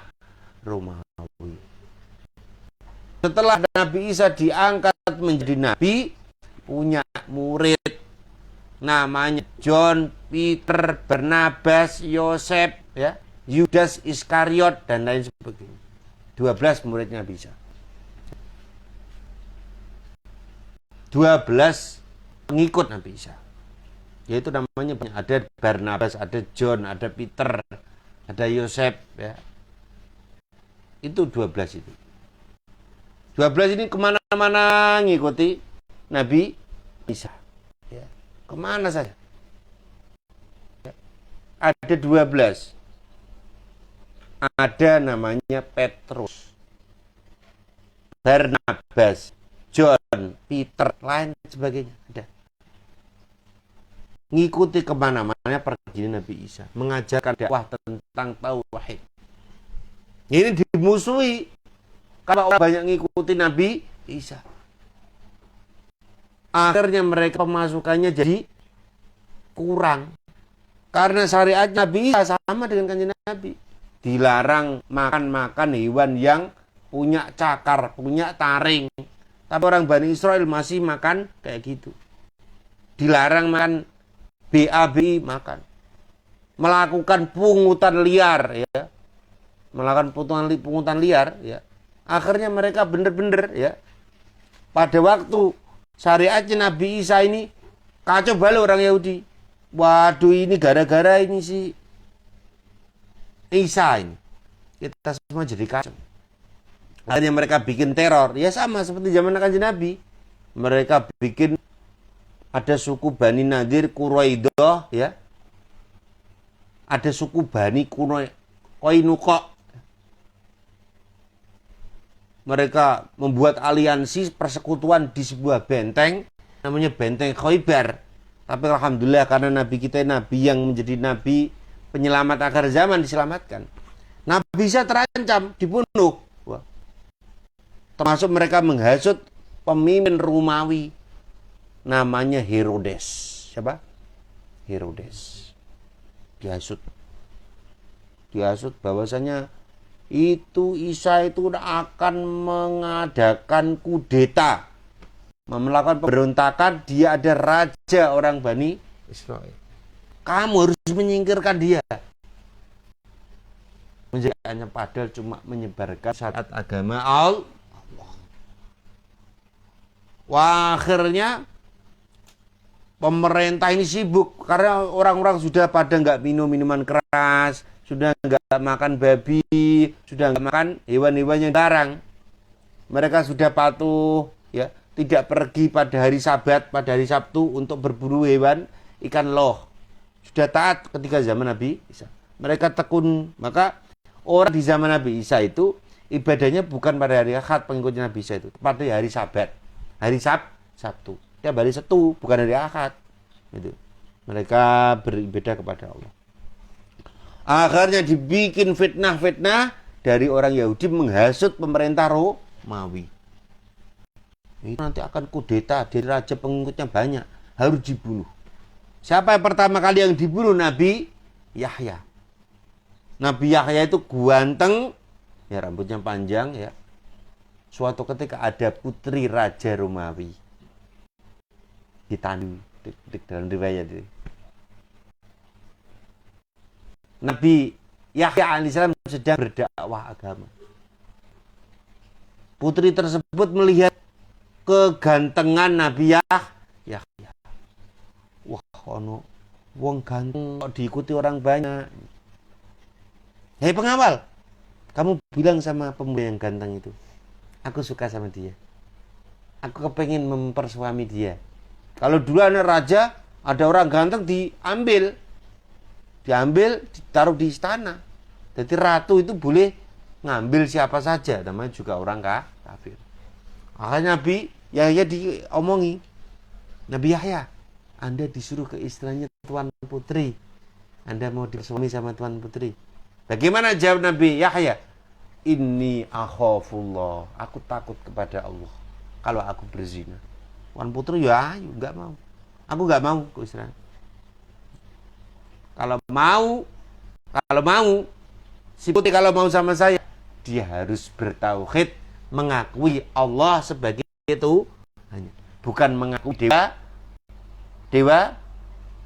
Setelah Nabi Isa diangkat menjadi nabi, punya murid namanya John, Peter, Barnabas, Yosef, ya, Yudas Iskariot dan lain sebagainya. 12 muridnya Nabi Isa. 12 pengikut Nabi Isa. Yaitu namanya ada Barnabas, ada John, ada Peter, ada Yosef, ya. Itu 12 itu. 12 ini kemana-mana ngikuti Nabi Isa. Ya. Kemana saja. Ya. Ada 12. Ada namanya Petrus, Barnabas, John, Peter, lain sebagainya. Ada. Ngikuti kemana-mana pergi Nabi Isa. Mengajarkan dakwah tentang tauhid. Ini dimusuhi. Kalau orang banyak ngikuti Nabi Isa. Akhirnya mereka pemasukannya jadi kurang. Karena syariat Nabi Isa sama dengan kanjeng Nabi. Dilarang makan-makan hewan yang punya cakar, punya taring. Tapi orang Bani Israel masih makan kayak gitu. Dilarang makan BAB, makan. Melakukan pungutan liar, ya. Melakukan pungutan liar, ya. Akhirnya mereka benar-benar, ya, pada waktu syariatnya Nabi Isa ini kacau balau orang Yahudi. Waduh, ini gara-gara ini si Isa ini kita semua jadi kacau. Akhirnya mereka bikin teror. Ya sama seperti zaman kanjeng Nabi. Mereka bikin ada suku Bani Nadir Quraidah, ya. Ada suku Bani Qainuqa. Mereka membuat aliansi persekutuan di sebuah benteng namanya benteng Khaybar. Tapi alhamdulillah karena Nabi kita Nabi yang menjadi Nabi penyelamat akhir zaman diselamatkan. Nabi Isa terancam dibunuh. Wah. Termasuk mereka menghasut pemimpin Romawi namanya Herodes. Siapa? Herodes. Dihasut bahwasanya itu Isa itu akan mengadakan kudeta, melakukan pemberontakan. Dia ada raja orang Bani Israel. Kamu harus menyingkirkan dia. Menjadikannya padahal cuma menyebarkan syariat agama Allah. Wah, akhirnya pemerintah ini sibuk karena orang-orang sudah pada nggak minum minuman keras, sudah nggak makan babi, sudah nggak makan hewan-hewan yang dilarang. Mereka sudah patuh, ya, tidak pergi pada hari Sabat, pada hari Sabtu untuk berburu hewan ikan loh. Sudah taat ketika zaman Nabi Isa. Mereka tekun. Maka orang di zaman Nabi Isa itu ibadahnya bukan pada hari Ahad pengikutnya Nabi Isa itu, pada hari Sabat, hari Sabtu. Ya hari Sabtu, bukan hari Ahad. Gitu. Mereka beribadah kepada Allah. Akhirnya dibikin fitnah-fitnah dari orang Yahudi menghasut pemerintah Romawi. Itu nanti akan kudeta, dari raja pengikutnya banyak, harus dibunuh. Siapa yang pertama kali yang dibunuh? Nabi Yahya. Nabi Yahya itu ganteng, ya, rambutnya panjang, ya. Suatu ketika ada putri raja Romawi ditandu dalam riwayat ini. Nabi Yahya alaihissalam sedang berdakwah agama. Putri tersebut melihat kegantengan Nabi Yahya. Wah, ono wong ganteng kok diikuti orang banyak. Hei pengawal, kamu bilang sama pemuda yang ganteng itu, aku suka sama dia. Aku kepengen mempersuami dia. Kalau dulu anak raja, ada orang ganteng diambil, ditaruh di istana. Jadi ratu itu boleh ngambil siapa saja, namanya juga orang kafir. Akhirnya Nabi Yahya diomongi, Nabi Yahya, Anda disuruh ke istilahnya tuan putri, Anda mau disuami sama tuan putri. Bagaimana jawab Nabi Yahya? Inni akhafullah, aku takut kepada Allah kalau aku berzina. Tuan putri ya ayo, enggak mau. Aku enggak mau ke istilahnya. Kalau mau si putri kalau mau sama saya, dia harus bertauhid, mengakui Allah sebagai itu hanya, bukan mengakui dewa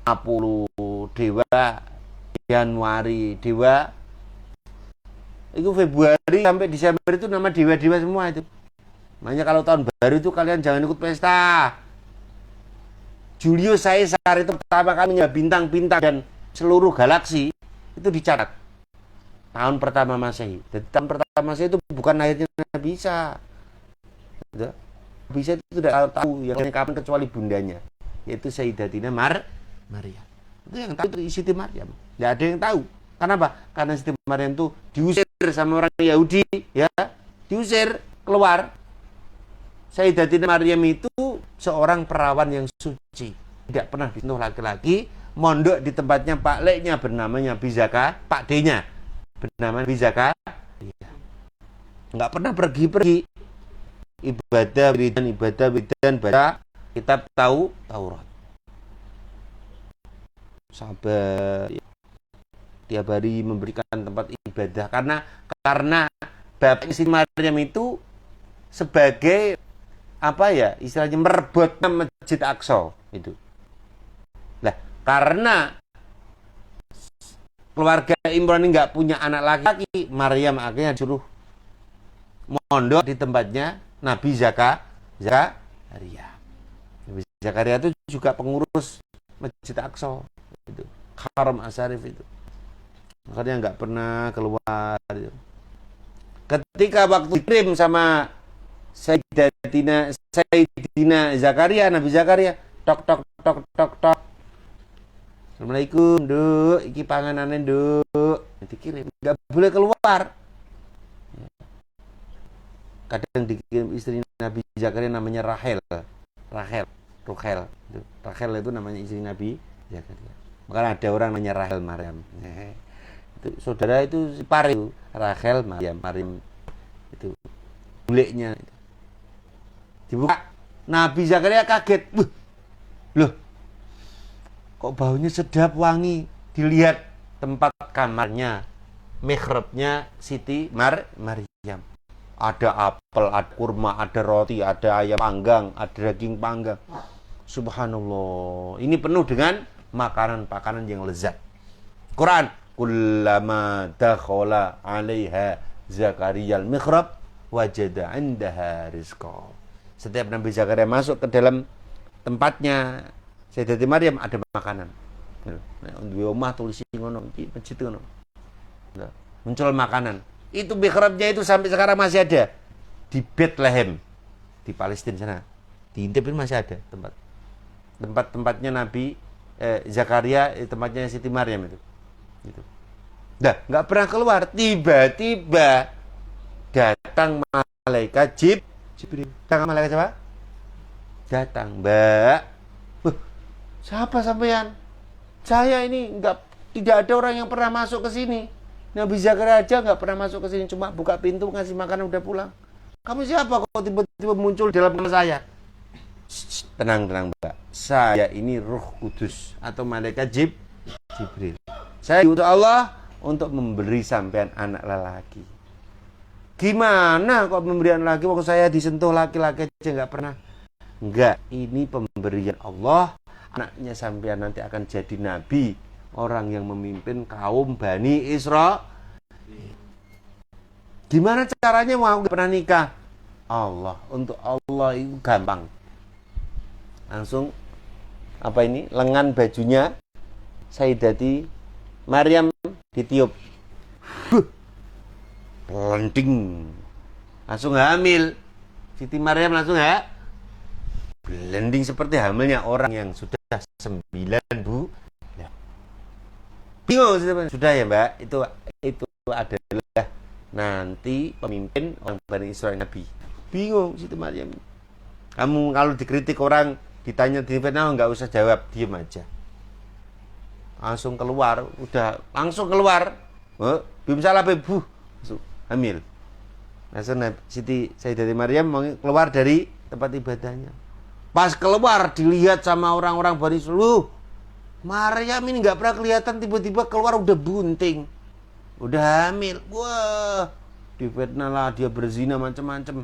Apollo, dewa Januari, dewa itu Februari sampai Desember itu nama dewa-dewa semua itu. Makanya kalau tahun baru itu kalian jangan ikut pesta. Julius Caesar itu pertama kalinya bintang-bintang dan seluruh galaksi itu dicatat tahun pertama Masehi. Jadi tahun pertama Masehi itu bukan lahirnya Nabi Isa. Nabi Isa itu tidak tahu yang kapan kecuali bundanya, yaitu Sayyidatina Maryam. Itu yang tahu itu Siti Maryam. Tidak ada yang tahu. Kenapa? Karena Siti Maryam itu diusir sama orang Yahudi, ya, diusir keluar. Sayyidatina Maryam itu seorang perawan yang suci, tidak pernah disentuh laki-laki, mondok di tempatnya Pak Leknya bernamanya Bizaka, Pak D-nya bernama Bizaka, nggak pernah pergi-pergi, ibadah wiridan baca kitab Taurat, sabar, tiap hari memberikan tempat ibadah karena Bapak Siti Maryam itu sebagai apa ya istilahnya merebut Masjid Aqsa itu. Nah, karena keluarga Imran ini nggak punya anak laki-laki, Maryam akhirnya disuruh mondok di tempatnya Nabi Zakaria. Nabi Zakaria itu juga pengurus Masjid Aqsa itu, Haram Asyarif itu. Makanya nggak pernah keluar. Ketika waktu dikirim sama Sayyidina Zakaria, Nabi Zakaria, tok. Assalamualaikum, Nduk, iki panganane, Nduk. Dikirim, nggak boleh keluar. Kadang dikirim istri Nabi Zakaria namanya Rahel. Rahel itu namanya istri Nabi Zakaria. Maka ada orang namanya Rahel Maryam. Itu saudara itu ipar itu Rahel Maryam itu buleknya dibuka, Nabi Zakaria kaget, loh kok baunya sedap wangi, dilihat tempat kamarnya mihrabnya Siti Maryam, ada apel, ada kurma, ada roti, ada ayam panggang, ada daging panggang. Subhanallah, ini penuh dengan makanan-makanan yang lezat. Quran, kullama dakhala 'alaiha Zakaria al-mihrab wajada 'indaha rizqa. Setiap Nabi Zakaria masuk ke dalam tempatnya Sayyidatina Maryam ada makanan. Di rumah tulis ngono, di masjid ngono. Muncul makanan. Itu mihrabnya itu sampai sekarang masih ada di Bethlehem di Palestina sana. Di Intip masih ada tempat-tempatnya Nabi Zakaria, tempatnya Siti Maryam itu. Gitu. Nah, nggak pernah keluar. Tiba-tiba datang malaikat Jibril. Datang malaikat siapa? Datang, Mbak. Siapa sampean? Saya ini tidak ada orang yang pernah masuk ke sini. Nabi Zakaria aja nggak pernah masuk ke sini, cuma buka pintu ngasih makanan udah pulang. Kamu siapa kok tiba-tiba muncul dalam kamar saya? Tenang, Mbak. Saya ini Roh Kudus atau malaikat Jibril. Saya diutus Allah untuk memberi sampean anak lelaki. Gimana kok pemberian laki? Waktu saya disentuh laki-laki aja nggak pernah. Enggak, ini pemberian Allah. Anaknya sampean nanti akan jadi nabi, orang yang memimpin kaum Bani Israil. Gimana caranya mau pernah nikah? Allah, untuk Allah itu gampang. Langsung lengan bajunya Sayyidati Maryam ditiup. Blending. Langsung hamil. Siti Maryam langsung blending seperti hamilnya orang yang sudah 9 bulan. Bingung sudah ya, Mbak. Itu adalah nanti pemimpin orang Bani Israil Nabi. Bingung Siti Maryam. Kamu kalau dikritik orang, ditanya di fitnah, nggak usah jawab, diem aja. Langsung keluar, Bim salah bebu, hamil. Langsung Siti Sayyidatina Maryam mau keluar dari tempat ibadahnya. Pas keluar dilihat sama orang-orang Bani Israil, Maryam ini nggak pernah kelihatan, tiba-tiba keluar udah bunting, udah hamil. Wah, difitnah lah, dia berzina macam-macam,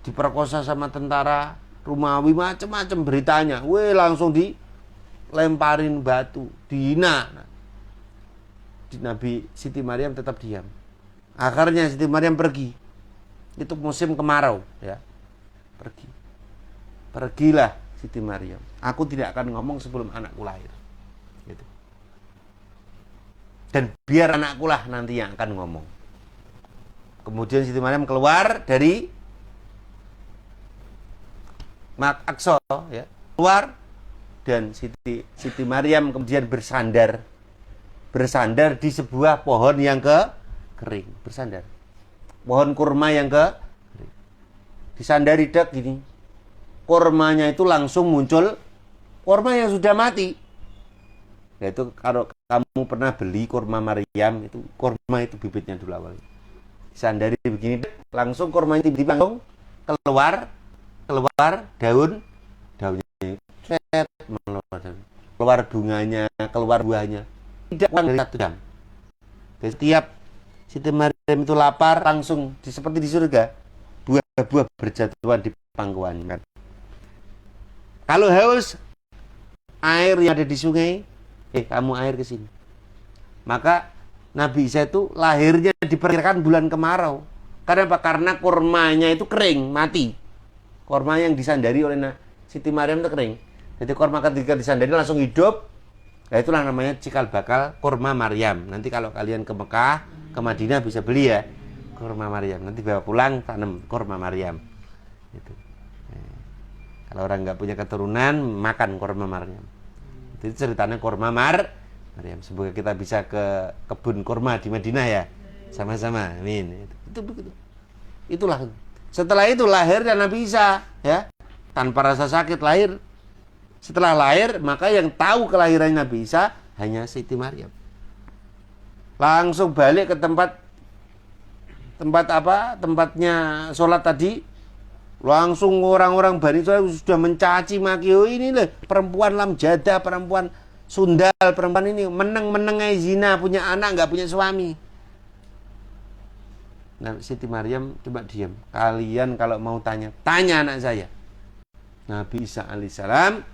diperkosa sama tentara Romawi, macam-macam beritanya. Langsung dilemparin batu, dihina. Nabi Siti Maryam tetap diam. Akhirnya Siti Maryam pergi. Itu musim kemarau, ya. Pergilah Siti Maryam. Aku tidak akan ngomong sebelum anakku lahir. Gitu. Dan biar anakku lah nanti yang akan ngomong. Kemudian Siti Maryam keluar dari Aqsa, ya. Keluar, dan Siti Maryam kemudian bersandar di sebuah pohon yang kering, bersandar. Pohon kurma yang kering. Disandari dek gini. Kurmanya itu langsung muncul, kurma yang sudah mati. Yaitu kalau kamu pernah beli kurma Maryam, itu kurma itu bibitnya dulu awal. Disandari begini, langsung kurmanya tiba-tiba langsung keluar daunnya, keluar bunganya, keluar buahnya. Tidak kurang dari 1 jam. Setiap Siti Maryam itu lapar, langsung seperti di surga, buah-buah berjatuhan di pangkuannya. Kalau haus, air yang ada di sungai, kamu air ke sini. Maka Nabi Isa itu lahirnya diperkirakan bulan kemarau. Karena apa? Karena kurmanya itu kering, mati. Kurma yang disandari oleh Siti Maryam itu kering. Jadi kurma ketika disandari langsung hidup. Nah, itulah namanya cikal bakal kurma Maryam. Nanti kalau kalian ke Mekah, ke Madinah bisa beli ya kurma Maryam. Nanti bawa pulang tanam kurma Maryam. Gitu. Kalau orang nggak punya keturunan, makan kurma Maryam. Itu ceritanya kurma Maryam. Semoga kita bisa ke kebun kurma di Madinah ya, sama-sama. Amin. Itulah. Setelah itu lahir dan Nabi Isa, ya, tanpa rasa sakit lahir. Setelah lahir, maka yang tahu kelahiran Nabi Isa hanya Siti Maryam. Langsung balik ke tempatnya sholat tadi. Langsung orang-orang Bani Israil sudah mencaci maki, ini loh perempuan lamjada, perempuan sundal, perempuan ini meneng-menengai zina, punya anak nggak punya suami. Nah, Siti Maryam coba diam. Kalian kalau mau tanya anak saya. Nabi Isa alaihissalam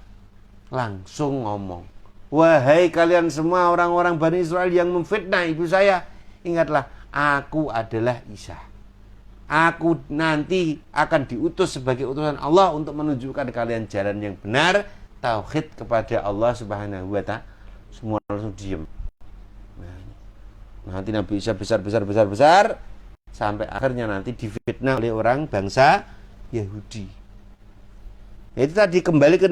langsung ngomong, wahai kalian semua orang-orang Bani Israil yang memfitnah ibu saya, ingatlah, aku adalah Isa. Aku nanti akan diutus sebagai utusan Allah untuk menunjukkan kalian jalan yang benar, tauhid kepada Allah Subhanahu wa ta'ala. Semua langsung diam. Nanti Nabi Isa besar sampai akhirnya nanti difitnah oleh orang bangsa Yahudi. Itu tadi kembali ke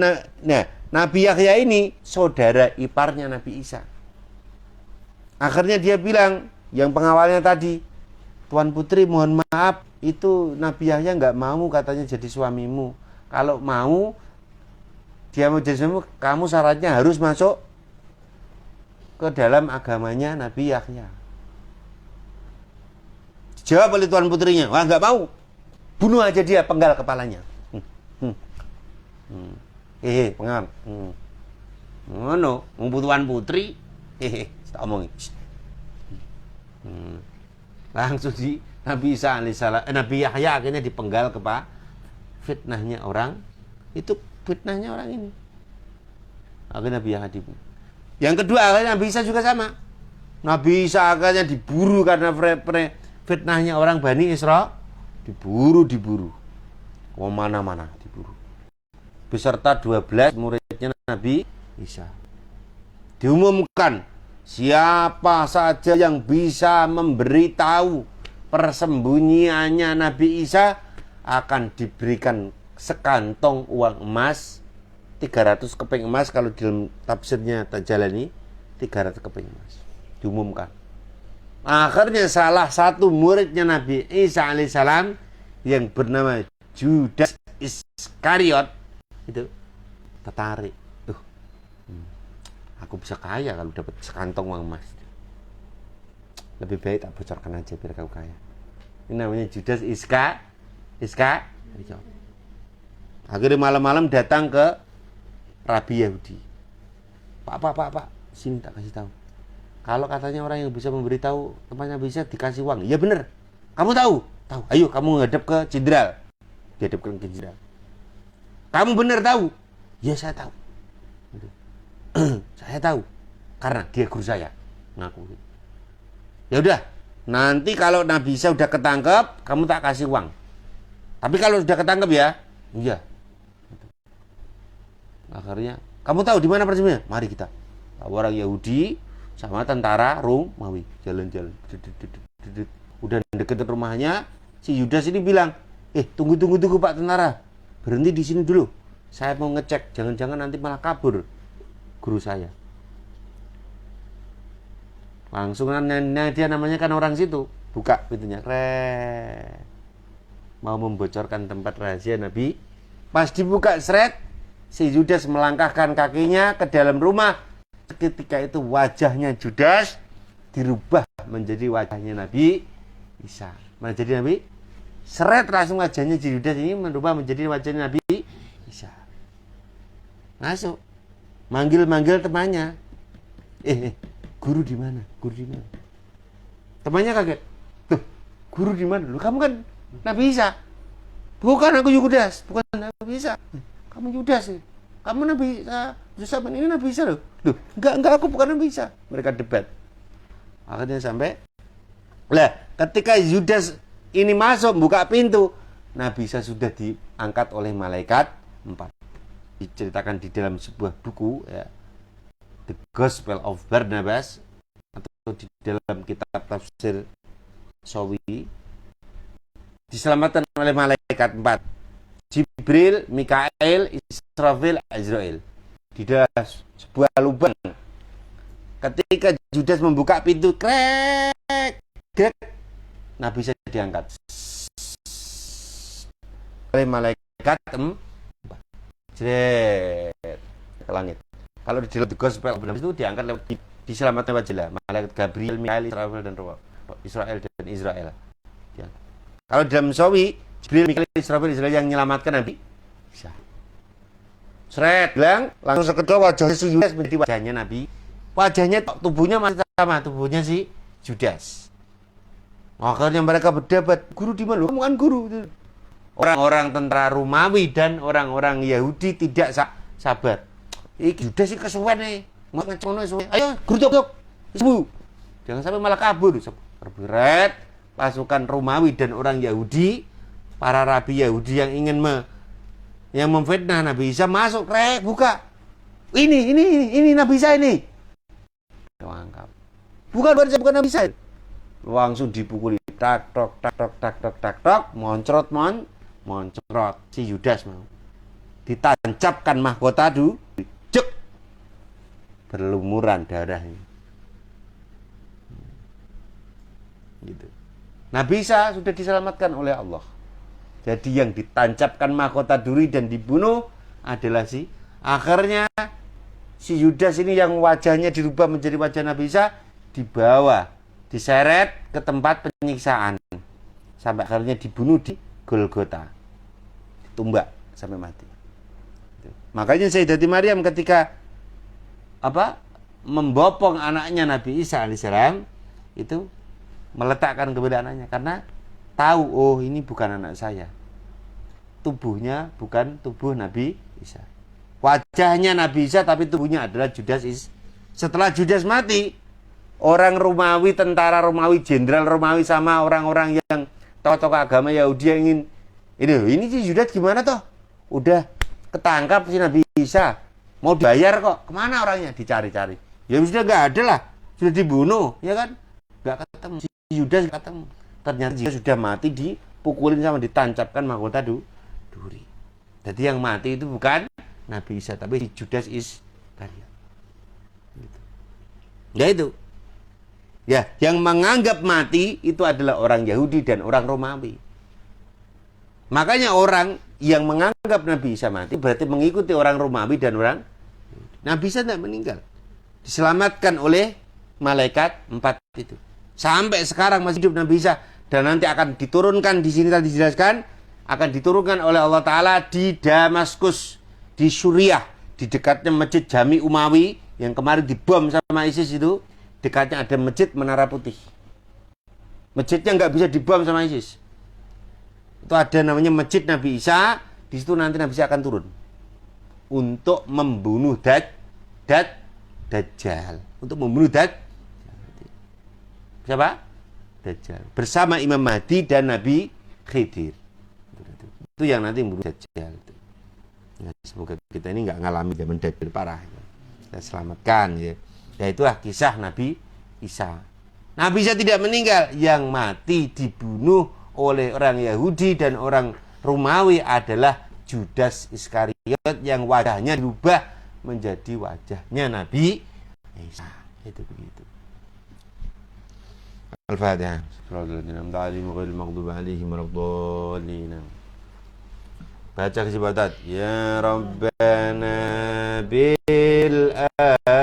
Nabi Yahya ini saudara iparnya Nabi Isa. Akhirnya dia bilang, yang pengawalnya tadi, Tuan Putri mohon maaf, itu Nabi Yahya nggak mau katanya jadi suamimu. Kalau mau dia mau jadi suamimu, kamu syaratnya harus masuk ke dalam agamanya Nabi Yahya. Jawab oleh Tuan Putrinya, wah nggak mau, bunuh aja dia, penggal kepalanya. Penggal. Ngono, Tuan Putri, tak omongin. Langsung di Nabi Isa alaihissalam, Nabi Yahya akhirnya dipenggal fitnahnya orang. Itu fitnahnya orang ini. Akhirnya Nabi Yahya dibunuh. Yang kedua, akhirnya Nabi Isa juga sama. Nabi Isa akhirnya diburu karena fitnahnya orang Bani Israil. Diburu. Kemana-mana diburu. Beserta 12 muridnya Nabi Isa. Diumumkan, siapa saja yang bisa memberitahu persembunyiannya Nabi Isa akan diberikan sekantong uang emas, 300 keping emas. Kalau dalam tafsirnya Tajalani 300 keping emas. Diumumkan. Akhirnya salah satu muridnya Nabi Isa alaihissalam yang bernama Judas Iskariot itu tertarik. Aku bisa kaya kalau dapat sekantong uang emas. Lebih baik tak bocorkan aja biar kau kaya. Ini namanya Judas Iskariot. Akhirnya malam-malam datang ke Rabi Yahudi. Pak, sini tak kasih tahu. Kalau katanya orang yang bisa memberitahu tempatnya bisa dikasih uang. Ya benar. Kamu tahu? Tahu. Ayo kamu ngadep ke jenderal. Dihadapkan ke jenderal. Kamu benar tahu? Ya saya tahu. Saya tahu. Karena dia guru saya. Ngaku. Ya udah. Nanti kalau Nabi Isa udah ketangkep, kamu tak kasih uang. Tapi kalau sudah ketangkep ya, iya. Akhirnya, kamu tahu di mana persembunyiannya? Mari kita. Orang Yahudi sama tentara Romawi jalan-jalan. Udah deketin rumahnya, si Yudas ini bilang, tunggu Pak tentara, berhenti di sini dulu. Saya mau ngecek, jangan-jangan nanti malah kabur guru saya. Langsung dia namanya kan orang situ, buka pintunya, mau membocorkan tempat rahasia Nabi. Pas dibuka seret, si Yudas melangkahkan kakinya ke dalam rumah. Ketika itu wajahnya Judas dirubah menjadi wajahnya Nabi Isa. Menjadi Nabi seret langsung wajahnya Judas ini merubah menjadi wajahnya Nabi Isa. Masuk, manggil temannya. Guru di mana? Temannya kaget. Tuh, guru di mana? Lu kamu kan Nabi Isa. Bukan aku Yudas, bukan Nabi Isa. Kamu Yudas sih. Kamu Nabi Isa. Yusuf ini Nabi Isa loh. Enggak aku bukan Nabi Isa. Mereka debat. Akhirnya sampai ketika Yudas ini masuk buka pintu, Nabi Isa sudah diangkat oleh malaikat 4. Diceritakan di dalam sebuah buku ya, The Gospel of Barnabas, atau di dalam kitab tafsir Sawi, diselamatkan oleh malaikat 4. Jibril, Mikael, Israfil, Azrail. Di dalam sebuah lubang. Ketika Judas membuka pintu, krek, Nabi Isa diangkat oleh malaikat 4. Jret ke langit. Kalau di dalam Gospel itu diangkat lewat diselamatkan lewat jela. Malaikat Gabriel, Mikael, Israel dan Israel. Ya. Kalau di dalam Sawi, Jibril, Mikael, Israel yang menyelamatkan Nabi Isa. Seret bilang langsung sekedar wajah si Judas menjadi wajahnya Nabi. Wajahnya tubuhnya masih sama tubuhnya si Judas. Akhirnya mereka berdebat, guru di mana? Kamu kan guru. Orang-orang tentara Romawi dan orang-orang Yahudi tidak sabar. Judas ini kesuwen nih. Mau ngecono suwe. Ayo, guru tuk. Sembuh. Jangan sampai malah kabur. Berberet pasukan Romawi dan orang Yahudi, para rabi Yahudi yang ingin yang memfitnah Nabi Isa masuk, buka. Ini Nabi Isa ini. Tangkap. Bukan Nabi Isa. Langsung dipukuli tak tok, moncrot si Yudas mau. Ditancapkan mahkota jek. Berlumuran darah ini. Gitu. Nabi Isa sudah diselamatkan oleh Allah. Jadi yang ditancapkan mahkota duri dan dibunuh adalah akhirnya si Yudas ini yang wajahnya dirubah menjadi wajah Nabi Isa dibawa, diseret ke tempat penyiksaan sampai akhirnya dibunuh di Golgota, ditumbak sampai mati. Makanya Sayyidatina Maryam ketika membopong anaknya Nabi Isa alaihissalam itu meletakkan kepada anaknya karena tahu ini bukan anak saya. Tubuhnya bukan tubuh Nabi Isa. Wajahnya Nabi Isa tapi tubuhnya adalah Judas. Setelah Judas mati, orang Romawi, tentara Romawi, jenderal Romawi sama orang-orang yang tokoh agama Yahudi yang ingin ini si Judas gimana toh? Udah ketangkap si Nabi Isa. Mau dibayar kok. Kemana orangnya? Dicari-cari. Ya sudah nggak ada lah. Sudah dibunuh, ya kan? Nggak ketemu. Si Judas ketemu. Ternyata dia sudah mati dipukulin sama ditancapkan mahkota duri. Jadi yang mati itu bukan Nabi Isa tapi si Judas Iskariot. Gitu. Ya itu. Ya, yang menganggap mati itu adalah orang Yahudi dan orang Romawi. Makanya orang yang menganggap Nabi Isa mati berarti mengikuti orang Romawi dan orang Nabi Isa tidak meninggal. Diselamatkan oleh malaikat 4 itu. Sampai sekarang masih hidup Nabi Isa dan nanti akan diturunkan di sini tadi dijelaskan akan diturunkan oleh Allah Ta'ala di Damaskus, di Suriah, di dekatnya Masjid Jami Umawi yang kemarin dibom sama ISIS itu. Dekatnya ada masjid Menara Putih. Masjidnya nggak bisa dibom sama ISIS. Itu ada namanya Masjid Nabi Isa. Di situ nanti Nabi Isa akan turun untuk membunuh Dajjal. Untuk membunuh siapa? Dajjal. Bersama Imam Mahdi dan Nabi Khidir. Itu yang nanti membunuh Dajjal. Ya, semoga kita ini nggak ngalami zaman Dajjal parah. Kita selamatkan. Ya. Ya itulah kisah Nabi Isa. Nabi Isa tidak meninggal. Yang mati dibunuh oleh orang Yahudi dan orang Romawi adalah Judas Iskariot yang wajahnya dirubah menjadi wajahnya Nabi Isa. Itu begitu. Al-Fatihah. Baca kesempatan. Ya Rabbana bi